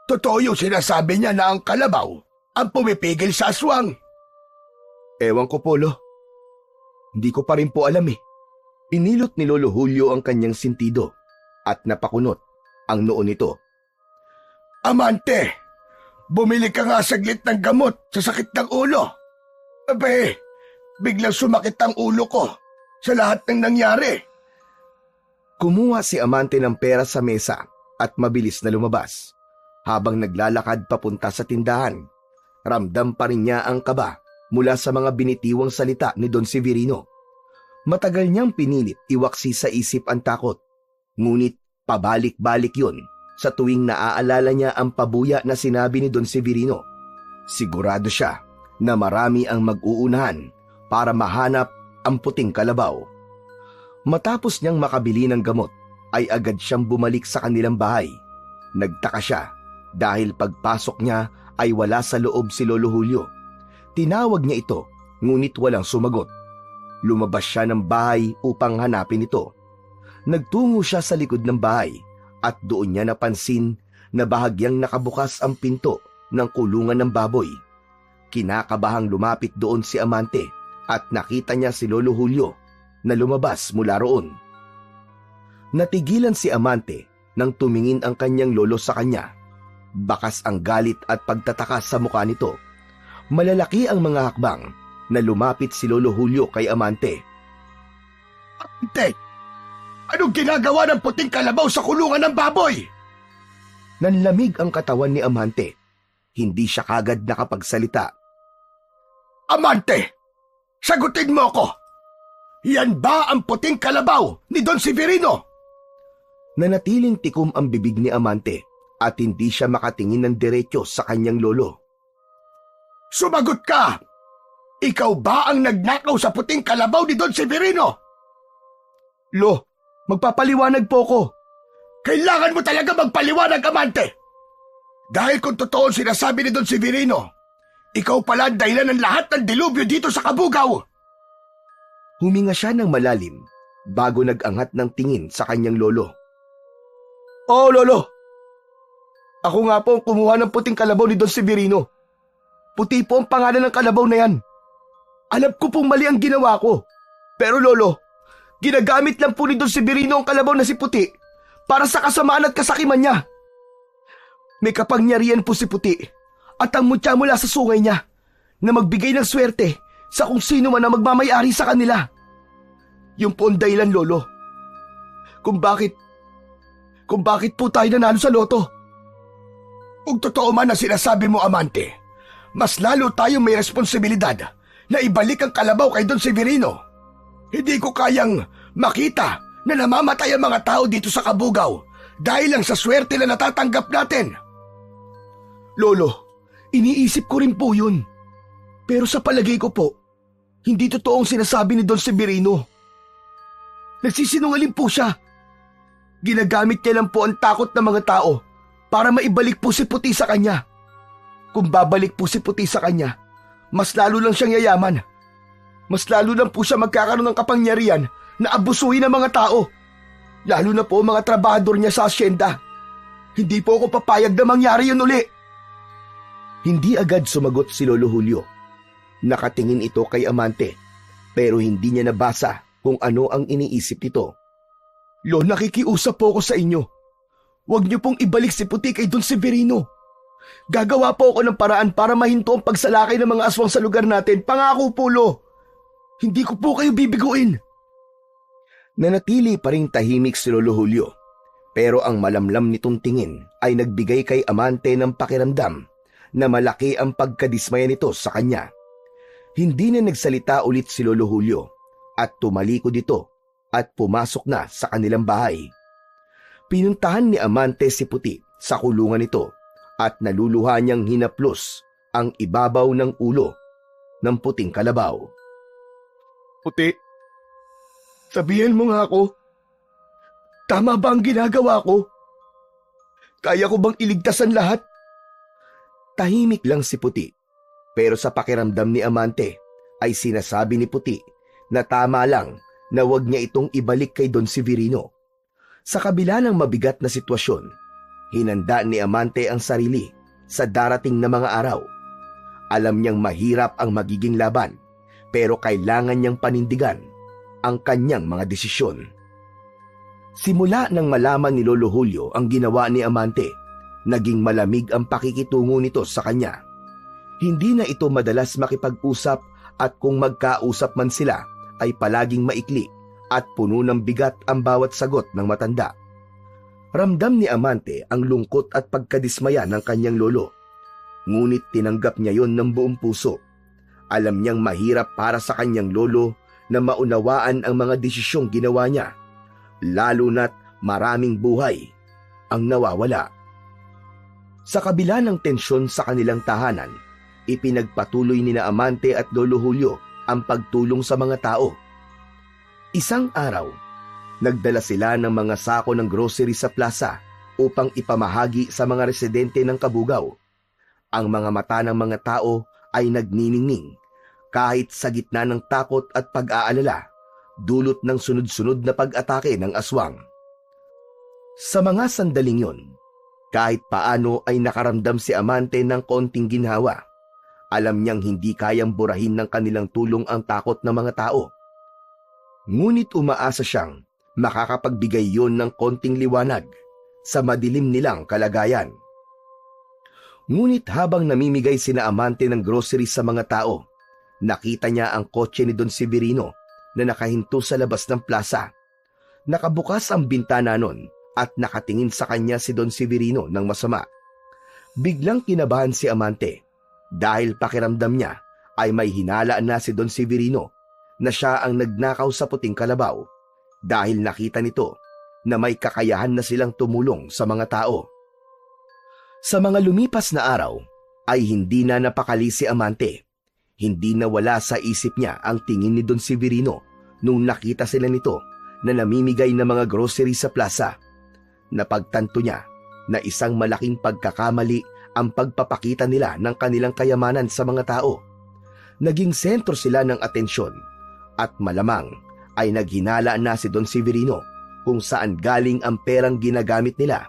totoo yung sinasabi niya na ang kalabaw ang pumipigil sa aswang? Ewan ko po, Lo. Hindi ko pa rin po alam eh. Pinilot ni Lolo Julio ang kanyang sintido at napakunot ang noo nito. Amante, bumili ka nga saglit ng gamot sa sakit ng ulo. Abe, biglang sumakit ang ulo ko sa lahat ng nangyari. Kumuha si Amante ng pera sa mesa at mabilis na lumabas. Habang naglalakad papunta sa tindahan, ramdam pa rin niya ang kaba mula sa mga binitiwang salita ni Don Severino. Matagal niyang pinilit iwaksi sa isip ang takot. Ngunit pabalik-balik yun sa tuwing naaalala niya ang pabuya na sinabi ni Don Severino. Sigurado siya na marami ang mag-uunahan para mahanap ang puting kalabaw. Matapos niyang makabili ng gamot, ay agad siyang bumalik sa kanilang bahay. Nagtaka siya dahil pagpasok niya ay wala sa loob si Lolo Julio. Tinawag niya ito ngunit walang sumagot. Lumabas siya ng bahay upang hanapin ito. Nagtungo siya sa likod ng bahay at doon niya napansin na bahagyang nakabukas ang pinto ng kulungan ng baboy. Kinakabahang lumapit doon si Amante at nakita niya si Lolo Julio na lumabas mula roon. Natigilan si Amante nang tumingin ang kanyang lolo sa kanya. Bakas ang galit at pagtataka sa mukha nito. Malalaki ang mga hakbang na lumapit si Lolo Julio kay Amante. Amante, anong ginagawa ng puting kalabaw sa kulungan ng baboy? Nanlamig ang katawan ni Amante. Hindi siya kagad nakapagsalita. Amante, sagutin mo ko. Yan ba ang puting kalabaw ni Don Severino? Nanatiling tikom ang bibig ni Amante at hindi siya makatingin ng diretso sa kanyang lolo. Sumagot ka! Ikaw ba ang nagnakaw sa puting kalabaw ni Don Severino? Lo, magpapaliwanag po ko. Kailangan mo talaga magpaliwanag, Amante! Dahil kung totoo ang sinasabi ni Don Severino, ikaw pala ang dahilan ng lahat ng dilubyo dito sa Kabugaw! Huminga siya ng malalim bago nag-angat ng tingin sa kanyang lolo. Oo, lolo. Ako nga po ang kumuha ng puting kalabaw ni Don Severino. Puti po ang pangalan ng kalabaw na yan. Alam ko pong mali ang ginawa ko. Pero lolo, ginagamit lang po ni Don Severino ang kalabaw na si Puti para sa kasamaan at kasakiman niya. May kapangyarihan po si Puti at ang mutya mula sa sungay niya na magbigay ng swerte sa kung sino man ang magmamayari sa kanila. Yung po ang dahilan, lolo. Kung bakit po tayo nanalo sa loto. Kung totoo man ang sinasabi mo, Amante, mas lalo tayong may responsibilidad na ibalik ang kalabaw kay Don Severino. Hindi ko kayang makita na namamatay ang mga tao dito sa Kabugaw dahil lang sa swerte na natatanggap natin. Lolo, iniisip ko rin po yun. Pero sa palagay ko po, hindi totoo ang sinasabi ni Don Severino. Nagsisinungaling po siya. Ginagamit niya lang po ang takot ng mga tao para maibalik po si Puti sa kanya. Kung babalik po si Puti sa kanya, mas lalo lang siyang yayaman. Mas lalo lang po siya magkakaroon ng kapangyarihan na abusuhin ang mga tao. Lalo na po mga trabahador niya sa asyenda. Hindi po ako papayag na mangyari yun uli. Hindi agad sumagot si Lolo Julio. Nakatingin ito kay Amante, pero hindi niya nabasa kung ano ang iniisip nito. Lo, nakikiusap po ako sa inyo. Huwag niyo pong ibalik si Puti kay Don Severino. Gagawa po ako ng paraan para mahinto ang pagsalakay ng mga aswang sa lugar natin. Pangako po, Lo. Hindi ko po kayo bibiguin. Nanatili pa ring tahimik si Lolo Julio. Pero ang malamlam nitong tingin ay nagbigay kay Amante ng pakiramdam na malaki ang pagkadismaya nito sa kanya. Hindi na nagsalita ulit si Lolo Julio at tumalikod ito at pumasok na sa kanilang bahay. Pinuntahan ni Amante si Puti sa kulungan nito at naluluha niyang hinaplos ang ibabaw ng ulo ng puting kalabaw. Puti, sabihin mo nga ako, tama ba ang ginagawa ko? Kaya ko bang iligtas ang lahat? Tahimik lang si Puti, pero sa pakiramdam ni Amante ay sinasabi ni Puti na tama lang na wag niya itong ibalik kay Don Severino. Sa kabila ng mabigat na sitwasyon, hinanda ni Amante ang sarili sa darating na mga araw. Alam niyang mahirap ang magiging laban, pero kailangan niyang panindigan ang kanyang mga desisyon. Simula nang malaman ni Lolo Julio ang ginawa ni Amante, naging malamig ang pakikitungo nito sa kanya. Hindi na ito madalas makipag-usap at kung magkausap man sila ay palaging maikli at puno ng bigat ang bawat sagot ng matanda. Ramdam ni Amante ang lungkot at pagkadismaya ng kanyang lolo. Ngunit tinanggap niya yon ng buong puso. Alam niyang mahirap para sa kanyang lolo na maunawaan ang mga desisyong ginawa niya, lalo na't maraming buhay ang nawawala. Sa kabila ng tensyon sa kanilang tahanan, ipinagpatuloy ni Amante at Lolo Julio ang pagtulong sa mga tao. Isang araw, nagdala sila ng mga sako ng grocery sa plaza upang ipamahagi sa mga residente ng Kabugaw. Ang mga mata ng mga tao ay nagniningning kahit sa gitna ng takot at pag-aalala, dulot ng sunod-sunod na pag-atake ng aswang. Sa mga sandaling yon, kahit paano ay nakaramdam si Amante ng konting ginhawa. Alam niyang hindi kayang burahin ng kanilang tulong ang takot ng mga tao. Ngunit umaasa siyang makakapagbigay yon ng konting liwanag sa madilim nilang kalagayan. Ngunit habang namimigay sina Amante ng groceries sa mga tao, nakita niya ang kotse ni Don Severino na nakahinto sa labas ng plaza. Nakabukas ang bintana nun at nakatingin sa kanya si Don Severino ng masama. Biglang kinabahan si Amante dahil pakiramdam niya ay may hinala na si Don Severino na siya ang nagnakaw sa puting kalabaw dahil nakita nito na may kakayahan na silang tumulong sa mga tao. Sa mga lumipas na araw ay hindi na napakali si Amante. Hindi na wala sa isip niya ang tingin ni Don Severino nung nakita sila nito na namimigay ng mga grocery sa plaza. Napagtanto niya na isang malaking pagkakamali ang pagpapakita nila ng kanilang kayamanan sa mga tao. Naging sentro sila ng atensyon at malamang ay naghinala na si Don Severino kung saan galing ang perang ginagamit nila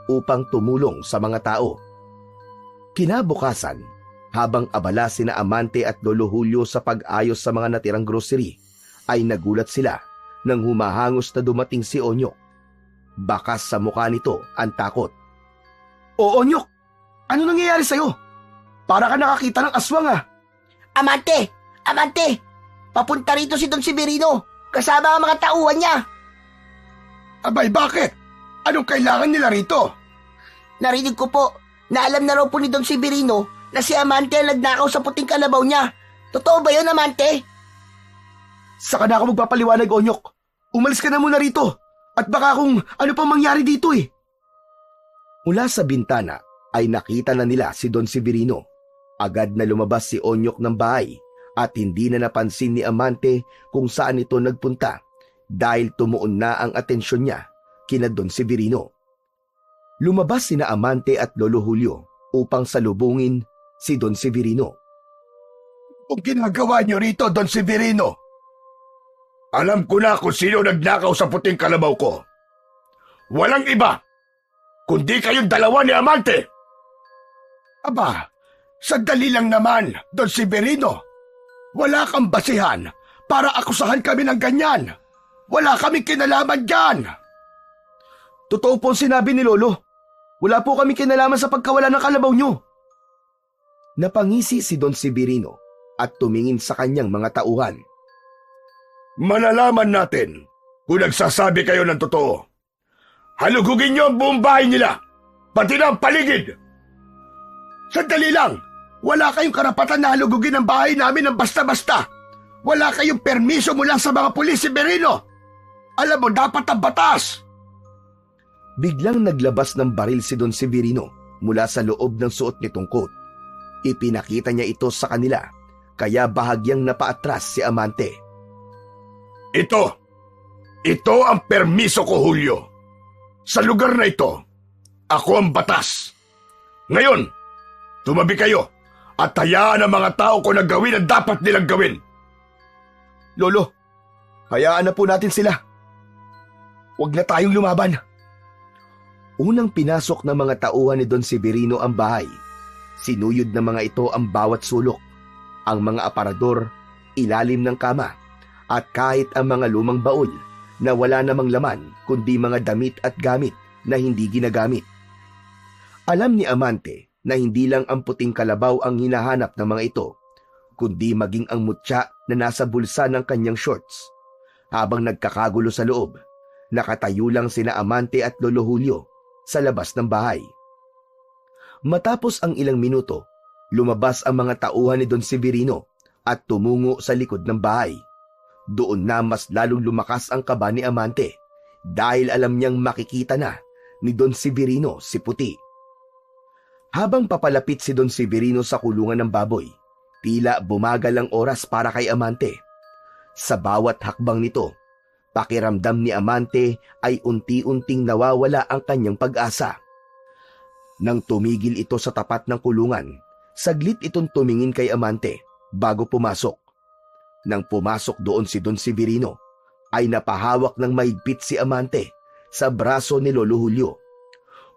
upang tumulong sa mga tao. Kinabukasan, habang abala sina Amante at Lolo Julio sa pag-ayos sa mga natirang grocery, ay nagulat sila nang humahangos na dumating si Onyok. Bakas sa mukha nito ang takot. "O Onyok, ano nangyayari sa'yo? Para ka nakakita ng aswang ah." Amante! Amante! Papunta rito si Don Severino kasama ang mga tauhan niya. Abay, bakit? Anong kailangan nila rito? Narinig ko po na alam na raw po ni Don Severino na si Amante ang nagnakaw sa puting kalabaw niya. Totoo ba yun, Amante? Saka na ako magpapaliwanag, Onyok. Umalis ka na muna rito at baka kung ano pang mangyari dito eh. Mula sa bintana ay nakita na nila si Don Severino. Agad na lumabas si Onyok ng bahay at hindi na napansin ni Amante kung saan ito nagpunta dahil tumuon na ang atensyon niya kina Don Severino. Lumabas sina Amante at Lolo Julio upang salubungin si Don Severino. Kung ginagawa niyo rito, Don Severino? Alam ko na kung sino nagnakaw sa puting kalabaw ko. Walang iba, kundi kayong dalawa ni Amante. Aba, sandali lang naman, Don Severino. Wala kang basihan para akusahan kami ng ganyan. Wala kaming kinalaman dyan. Totoo po ang sinabi ni Lolo. Wala po kami kinalaman sa pagkawala ng kalabaw nyo. Napangisi si Don Severino at tumingin sa kanyang mga tauhan. Malalaman natin kung nagsasabi kayo ng totoo. Halugugin niyo ang buong bahay nila, pati na ang paligid. Sandali lang, wala kayong karapatan na halugugin ang bahay namin ng basta-basta. Wala kayong permiso mula sa mga pulis, Severino. Alam mo, dapat ang batas. Biglang naglabas ng baril si Don Severino mula sa loob ng suot nitong coat. Ipinakita niya ito sa kanila, kaya bahagyang napaatras si Amante. Ito ang permiso ko, Julio. Sa lugar na ito, ako ang batas. Ngayon, tumabi kayo at hayaan ang mga tao ko na gawin ang dapat nilang gawin. Lolo, hayaan na po natin sila. Huwag na tayong lumaban. Unang pinasok ng mga tauhan ni Don Severino ang bahay. Sinuyod ng mga ito ang bawat sulok, ang mga aparador, ilalim ng kama, at kahit ang mga lumang baul na wala namang laman kundi mga damit at gamit na hindi ginagamit. Alam ni Amante na hindi lang ang puting kalabaw ang hinahanap ng mga ito, kundi maging ang mutya na nasa bulsa ng kanyang shorts. Habang nagkakagulo sa loob, nakatayo lang sina Amante at Lolo Julio sa labas ng bahay. Matapos ang ilang minuto, lumabas ang mga tauhan ni Don Severino at tumungo sa likod ng bahay. Doon na mas lalong lumakas ang kaba ni Amante dahil alam niyang makikita na ni Don Severino si Puti. Habang papalapit si Don Severino sa kulungan ng baboy, tila bumagal ang oras para kay Amante. Sa bawat hakbang nito, Pakiramdam ni Amante ay unti-unting nawawala ang kanyang pag-asa. Nang tumigil ito sa tapat ng kulungan, saglit itong tumingin kay Amante bago pumasok. Nang pumasok doon si Don Severino, ay napahawak ng mahigpit si Amante sa braso ni Lolo Julio.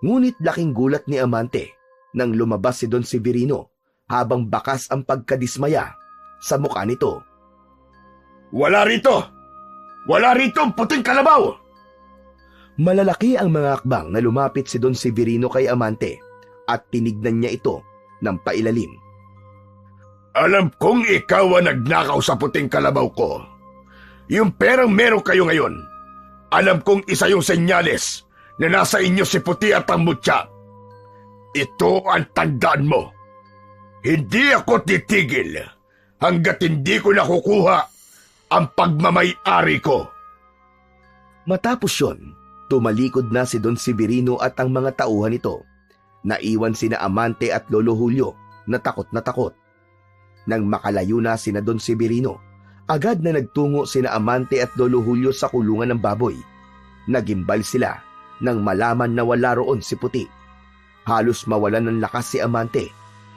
Ngunit laking gulat ni Amante nang lumabas si Don Severino habang bakas ang pagkadismaya sa mukha nito. Wala rito! Wala rito ang puting kalabaw! Malalaki ang mga akbang na lumapit si Don Severino kay Amante at tinignan niya ito ng pailalim. Alam kong ikaw ang nagnakaw sa puting kalabaw ko. Yung perang meron kayo ngayon, alam kong isa yung senyales na nasa inyo si Puti at ang mutya. Ito ang tandaan mo. Hindi ako titigil hanggat hindi ko nakukuha ang pagmamay-ari ko. Matapos yun, tumalikod na si Don Severino at ang mga tauhan nito. Naiwan sina Amante at Lolo Julio na takot na takot. Nang makalayo na sina Don Severino, agad na nagtungo sina Amante at Lolo Julio sa kulungan ng baboy. Nagimbal sila nang malaman na wala roon si Puti. Halos mawalan ng lakas si Amante.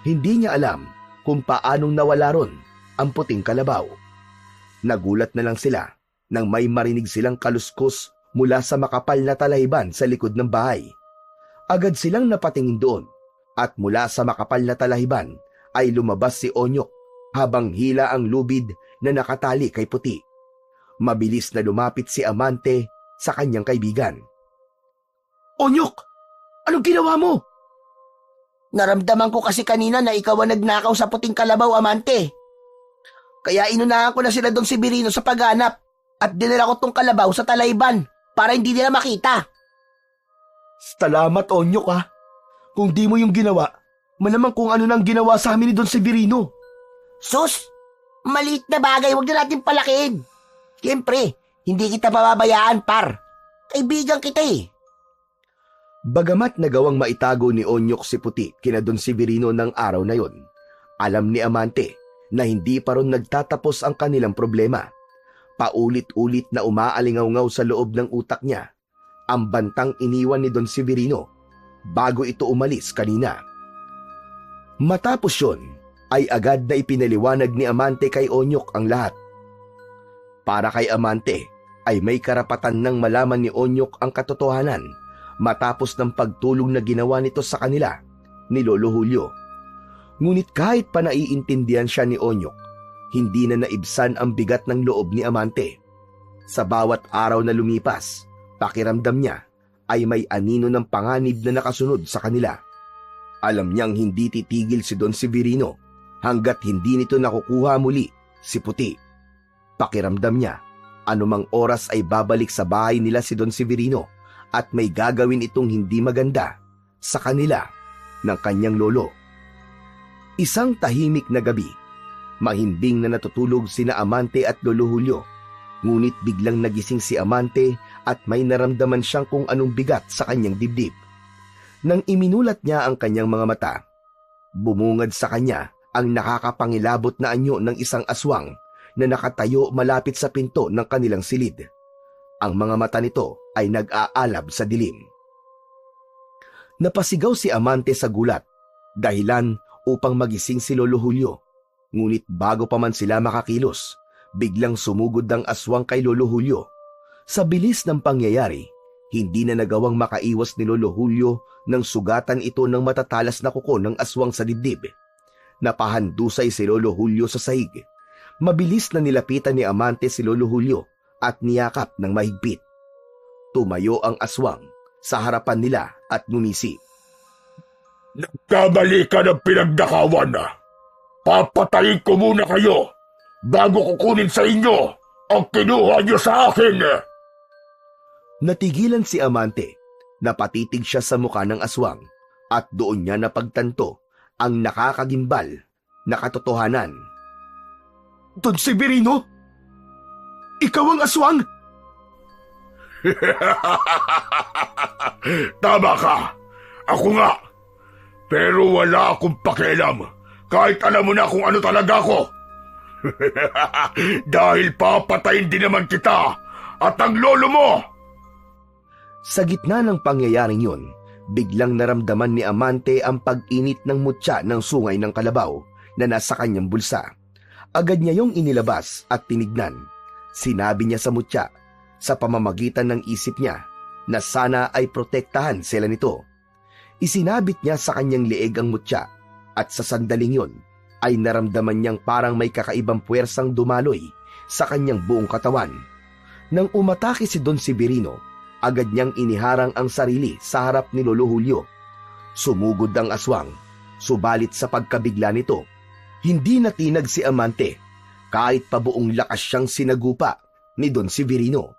Hindi niya alam kung paanong nawala ron ang puting kalabaw. Nagulat na lang sila nang may marinig silang kaluskos mula sa makapal na talahiban sa likod ng bahay. Agad silang napatingin doon at mula sa makapal na talahiban ay lumabas si Onyok habang hila ang lubid na nakatali kay Puti. Mabilis na lumapit si Amante sa kanyang kaibigan. Onyok! Anong ginawa mo? Naramdaman ko kasi kanina na ikaw ang nagnakaw sa puting kalabaw, Amante. Kaya inunahan ko na sila Don Severino sa paghanap at dinala ko tong kalabaw sa talayban para hindi nila makita. Salamat, Onyok, ha. Kung di mo yung ginawa, malamang kung ano nang ginawa sa amin ni Don Severino. Sus! Maliit na bagay, huwag na natin palakihin. Siyempre, hindi kita pababayaan, par. Kaibigan kita eh. Bagamat nagawang maitago ni Onyok si Puti kina Don Severino ng araw na yon, alam ni Amante na hindi pa ron nagtatapos ang kanilang problema. Paulit-ulit na umaalingaw-ngaw sa loob ng utak niya ang bantang iniwan ni Don Severino bago ito umalis kanina. Matapos yon, ay agad na ipinaliwanag ni Amante kay Onyok ang lahat. Para kay Amante ay may karapatan ng malaman ni Onyok ang katotohanan matapos ng pagtulong na ginawa nito sa kanila ni Lolo Julio. Ngunit kahit pa naiintindihan siya ni Onyok, hindi na naibsan ang bigat ng loob ni Amante. Sa bawat araw na lumipas, pakiramdam niya ay may anino ng panganib na nakasunod sa kanila. Alam niyang hindi titigil si Don Severino hanggat hindi nito nakukuha muli si Puti. Pakiramdam niya, anumang oras ay babalik sa bahay nila si Don Severino at may gagawin itong hindi maganda sa kanila ng kanyang lolo. Isang tahimik na gabi, mahimbing na natutulog sina Amante at Lolo Julio. Ngunit biglang nagising si Amante at may naramdaman siyang kung anong bigat sa kanyang dibdib. Nang iminulat niya ang kanyang mga mata, bumungad sa kanya ang nakakapangilabot na anyo ng isang aswang na nakatayo malapit sa pinto ng kanilang silid. Ang mga mata nito ay nag-aalab sa dilim. Napasigaw si Amante sa gulat, dahilan upang magising si Lolo Julio. Ngunit bago pa man sila makakilos, biglang sumugod ang aswang kay Lolo Julio. Sa bilis ng pangyayari, hindi na nagawang makaiwas ni Lolo Julio nang sugatan ito ng matatalas na kuko ng aswang sa dibdib. Napahandusay si Lolo Julio sa sahig. Mabilis na nilapitan ni Amante si Lolo Julio at niyakap ng mahigpit. Tumayo ang aswang sa harapan nila at ngumisi. Nagkamali ka ng pinagnakawan na. Papatayin ko muna kayo bago kukunin sa inyo ang kinuha niyo sa akin. Natigilan si Amante. Napatitig siya sa mukha ng aswang at doon niya napagtanto ang nakakagimbal na katotohanan. Don Severino? Ikaw ang aswang? Tama ka. Ako nga. Pero wala akong pakialam kahit alam mo na kung ano talaga ako. Dahil papatayin din naman kita at ang lolo mo! Sa gitna ng pangyayaring yun, biglang naramdaman ni Amante ang pag-init ng mutya ng sungay ng kalabaw na nasa kanyang bulsa. Agad niya yung inilabas at tinignan. Sinabi niya sa mutya, sa pamamagitan ng isip niya, na sana ay protektahan sila nito. Isinabit niya sa kanyang leeg ang mutya at sa sandaling yun ay naramdaman niyang parang may kakaibang puwersang dumaloy sa kanyang buong katawan. Nang umatake si Don Severino, agad niyang iniharang ang sarili sa harap ni Lolo Julio. Sumugod ang aswang, subalit sa pagkabigla nito, hindi natinag si Amante kahit pa buong lakas siyang sinagupa ni Don Severino.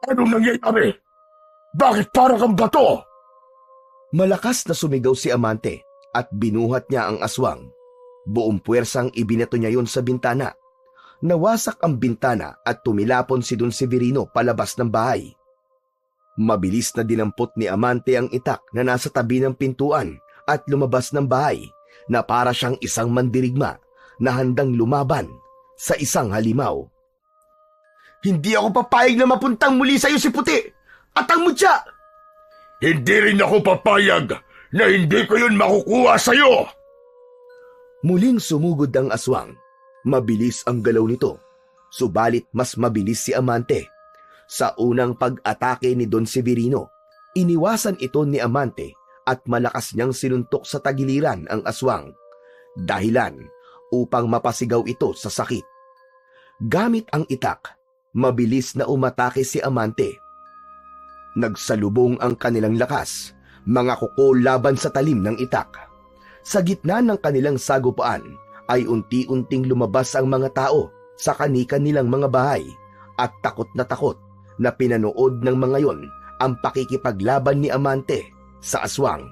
Anong nangyayari? Bakit parang kang bato? Malakas na sumigaw si Amante at binuhat niya ang aswang. Buong puwersang ibinato niya yon sa bintana. Nawasak ang bintana at tumilapon si Don Severino palabas ng bahay. Mabilis na dinampot ni Amante ang itak na nasa tabi ng pintuan at lumabas ng bahay na para siyang isang mandirigma na handang lumaban sa isang halimaw. Hindi ako papayag na mapuntang muli sa iyo si Puti at ang mutya! Hindi rin ako papayag na hindi ko yun makukuha sa'yo! Muling sumugod ang aswang. Mabilis ang galaw nito, subalit mas mabilis si Amante. Sa unang pag-atake ni Don Severino, iniwasan ito ni Amante at malakas niyang sinuntok sa tagiliran ang aswang. Dahilan upang mapasigaw ito sa sakit. Gamit ang itak, mabilis na umatake si Amante. Nagsalubong ang kanilang lakas, mga kuko laban sa talim ng itak. Sa gitna ng kanilang sagupaan ay unti-unting lumabas ang mga tao sa kani-kanilang mga bahay at takot na pinanood ng mga yon ang pakikipaglaban ni Amante sa aswang.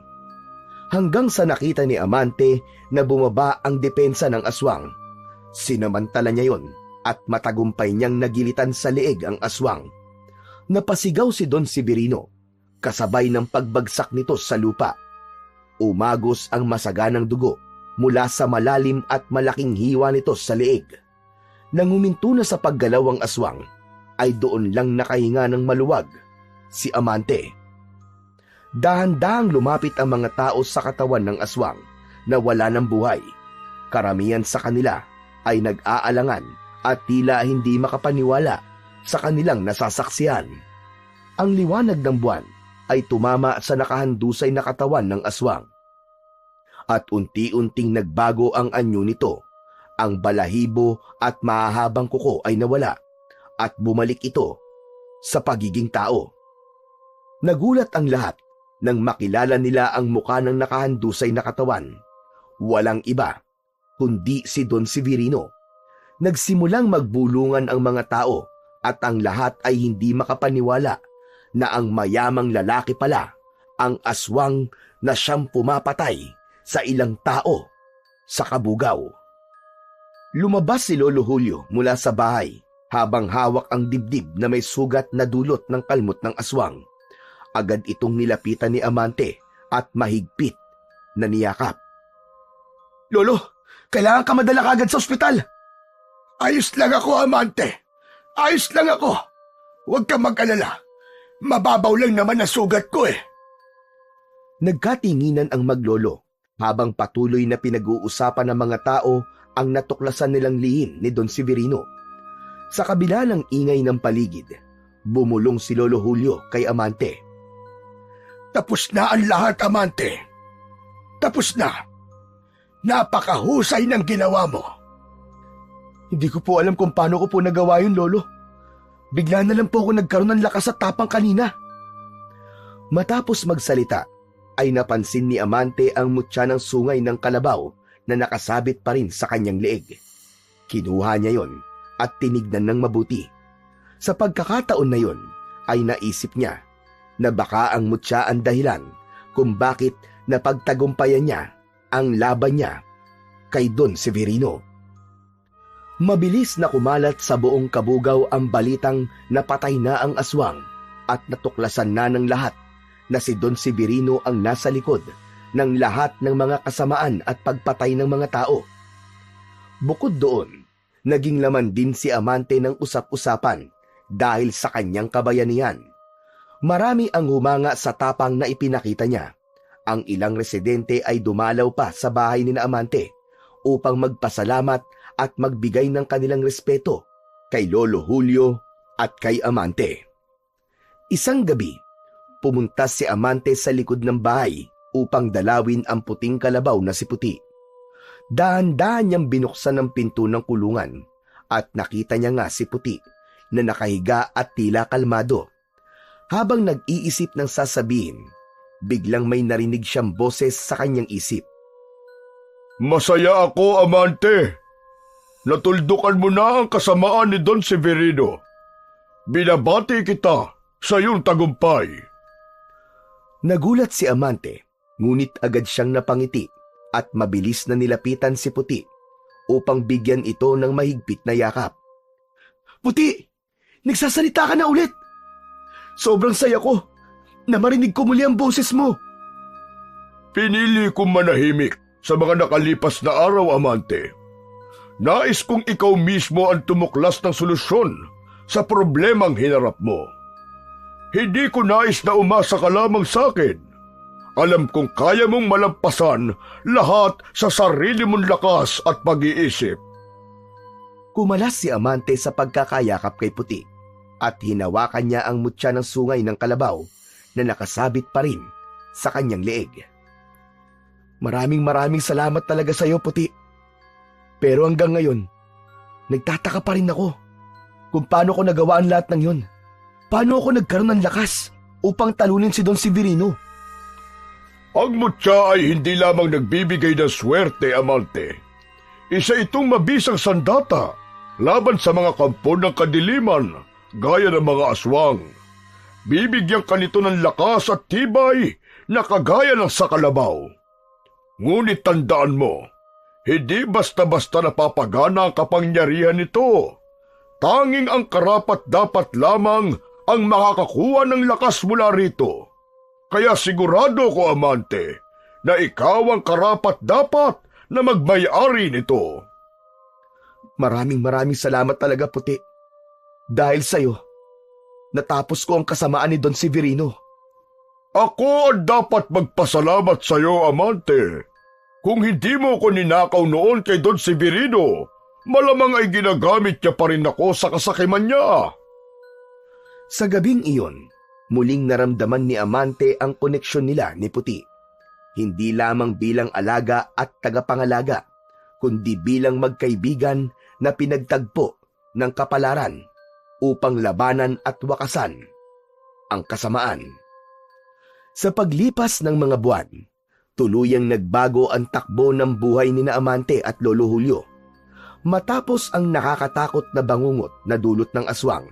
Hanggang sa nakita ni Amante na bumaba ang depensa ng aswang. Sinamantala niya yon at matagumpay niyang nagilitan sa leeg ang aswang. Napasigaw si Don Severino, kasabay ng pagbagsak nito sa lupa. Umagos ang masaganang dugo mula sa malalim at malaking hiwa nito sa leeg. Nang huminto na sa paggalaw ang aswang, ay doon lang nakahinga ng maluwag si Amante. Dahan-dahang lumapit ang mga tao sa katawan ng aswang na wala ng buhay. Karamihan sa kanila ay nag-aalangan at tila hindi makapaniwala sa kanilang nasasaksihan. Ang liwanag ng buwan ay tumama sa nakahandusay na katawan ng aswang. At unti-unting nagbago ang anyo nito. Ang balahibo at mahahabang kuko ay nawala at bumalik ito sa pagiging tao. Nagulat ang lahat nang makilala nila ang muka ng nakahandusay na katawan. Walang iba kundi si Don Severino. Nagsimulang magbulungan ang mga tao at ang lahat ay hindi makapaniwala na ang mayamang lalaki pala ang aswang na siyang pumapatay sa ilang tao sa Kabugaw. Lumabas si Lolo Julio mula sa bahay habang hawak ang dibdib na may sugat na dulot ng kalmot ng aswang. Agad itong nilapitan ni Amante at mahigpit na niyakap. Lolo, kailangan ka madala kagad sa ospital. Ayos lang ako, Amante. Ayos lang ako. Huwag kang mag-alala. Mababaw lang naman ang sugat ko eh. Nagkatinginan ang maglolo habang patuloy na pinag-uusapan ng mga tao ang natuklasan nilang lihim ni Don Severino. Sa kabila ng ingay ng paligid, bumulong si Lolo Julio kay Amante. Tapos na ang lahat, Amante. Tapos na. Napakahusay ng ginawa mo. Hindi ko po alam kung paano ko po nagawa yun, Lolo. Bigla na lang po ako nagkaroon ng lakas at tapang kanina. Matapos magsalita, ay napansin ni Amante ang mutya ng sungay ng kalabaw na nakasabit pa rin sa kanyang leeg. Kinuha niya yon at tinignan ng mabuti. Sa pagkakataon na yon, ay naisip niya na baka ang mutya ang dahilan kung bakit napagtagumpayan niya ang laban niya kay Don Severino. Mabilis na kumalat sa buong Kabugaw ang balitang napatay na ang aswang at natuklasan na ng lahat na si Don Severino ang nasa likod ng lahat ng mga kasamaan at pagpatay ng mga tao. Bukod doon, naging laman din si Amante ng usap-usapan dahil sa kanyang kabayanihan. Marami ang humanga sa tapang na ipinakita niya. Ang ilang residente ay dumalaw pa sa bahay ni na Amante upang magpasalamat at magbigay ng kanilang respeto kay Lolo Julio at kay Amante. Isang gabi, pumunta si Amante sa likod ng bahay upang dalawin ang puting kalabaw na si Puti. Dahan-dahan niyang binuksan ang pinto ng kulungan at nakita niya nga si Puti na nakahiga at tila kalmado. Habang nag-iisip ng sasabihin, biglang may narinig siyang boses sa kanyang isip. Masaya ako, Amante. Natuldukan mo na ang kasamaan ni Don Severino. Binabati kita sa iyong tagumpay. Nagulat si Amante, ngunit agad siyang napangiti at mabilis na nilapitan si Puti upang bigyan ito ng mahigpit na yakap. Puti, nagsasalita ka na ulit. Sobrang saya ko na marinig ko muli ang boses mo. Pinili kong manahimik sa mga nakalipas na araw, Amante. Nais kong ikaw mismo ang tumuklas ng solusyon sa problemang hinarap mo. Hindi ko nais na umasa ka lamang sa akin. Alam kong kaya mong malampasan lahat sa sarili mong lakas at pag-iisip. Kumalas si Amante sa pagkakayakap kay Puti at hinawakan niya ang mutya ng sungay ng kalabaw na nakasabit pa rin sa kanyang leeg. Maraming salamat talaga sa iyo, Puti. Pero hanggang ngayon, nagtataka pa rin ako kung paano ko nagawa ang lahat ng yun. Paano ako nagkaroon ng lakas upang talunin si Don Severino? Ang mutya ay hindi lamang nagbibigay ng swerte, Amante. Isa itong mabisang sandata laban sa mga kampo ng kadiliman gaya ng mga aswang. Bibigyan ka nito ng lakas at tibay na kagaya ng sa kalabaw. Ngunit tandaan mo, hindi basta-basta napapagana ang kapangyarihan nito. Tanging ang karapat-dapat lamang ang makakakuha ng lakas mula rito. Kaya sigurado ko, Amante, na ikaw ang karapat-dapat na magmay-ari nito. Maraming salamat talaga, Puti. Dahil sa'yo, natapos ko ang kasamaan ni Don Severino. Ako ang dapat magpasalamat sa iyo, Amante. Kung hindi mo ko ninakaw noon kay Don Severino, malamang ay ginagamit niya pa rin ako sa kasakiman niya. Sa gabing iyon, muling naramdaman ni Amante ang koneksyon nila ni Puti. Hindi lamang bilang alaga at tagapangalaga, kundi bilang magkaibigan na pinagtagpo ng kapalaran upang labanan at wakasan ang kasamaan. Sa paglipas ng mga buwan, tuluyang nagbago ang takbo ng buhay ni na Amante at Lolo Julio. Matapos ang nakakatakot na bangungot na dulot ng aswang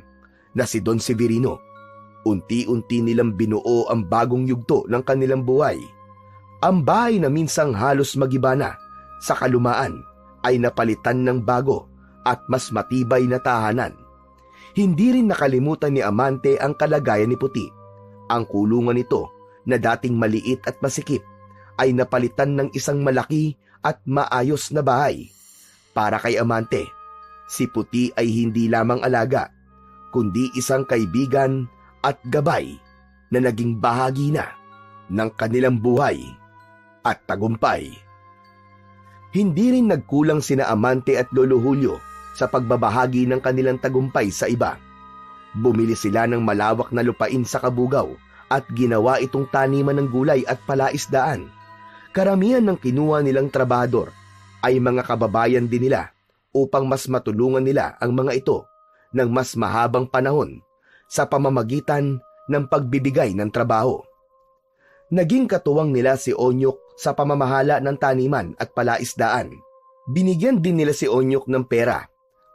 na si Don Severino, unti-unti nilang binuo ang bagong yugto ng kanilang buhay. Ang bahay na minsang halos magibana sa kalumaan ay napalitan ng bago at mas matibay na tahanan. Hindi rin nakalimutan ni Amante ang kalagayan ni Puti. Ang kulungan nito na dating maliit at masikip ay napalitan ng isang malaki at maayos na bahay. Para kay Amante, si Puti ay hindi lamang alaga, kundi isang kaibigan at gabay na naging bahagi na ng kanilang buhay at tagumpay. Hindi rin nagkulang sina Amante at Lolo Julio sa pagbabahagi ng kanilang tagumpay sa iba. Bumili sila ng malawak na lupain sa Kabugaw at ginawa itong taniman ng gulay at palaisdaan. Karamihan ng kinuha nilang trabahador ay mga kababayan din nila upang mas matulungan nila ang mga ito ng mas mahabang panahon sa pamamagitan ng pagbibigay ng trabaho. Naging katuwang nila si Onyok sa pamamahala ng taniman at palaisdaan. Binigyan din nila si Onyok ng pera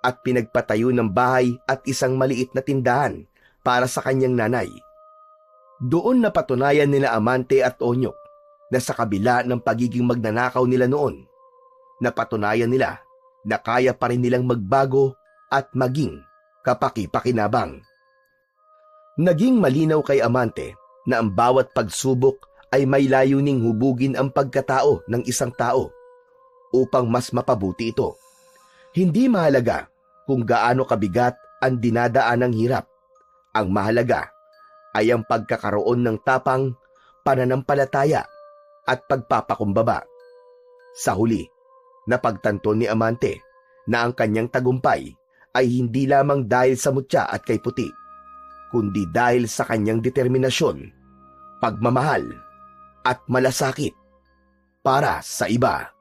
at pinagpatayo ng bahay at isang maliit na tindahan para sa kanyang nanay. Doon napatunayan nila Amante at Onyok na sa kabila ng pagiging magnanakaw nila noon, napatunayan nila na kaya pa rin nilang magbago at maging kapaki-pakinabang. Naging malinaw kay Amante na ang bawat pagsubok ay may layuning hubugin ang pagkatao ng isang tao upang mas mapabuti ito. Hindi mahalaga kung gaano kabigat ang dinadaan ng hirap Ang mahalaga ay ang pagkakaroon ng tapang, pananampalataya at pagpapakumbaba. Sa huli, napagtanto ni Amante na ang kanyang tagumpay ay hindi lamang dahil sa mutya at kay puti, kundi dahil sa kanyang determinasyon, pagmamahal at malasakit para sa iba.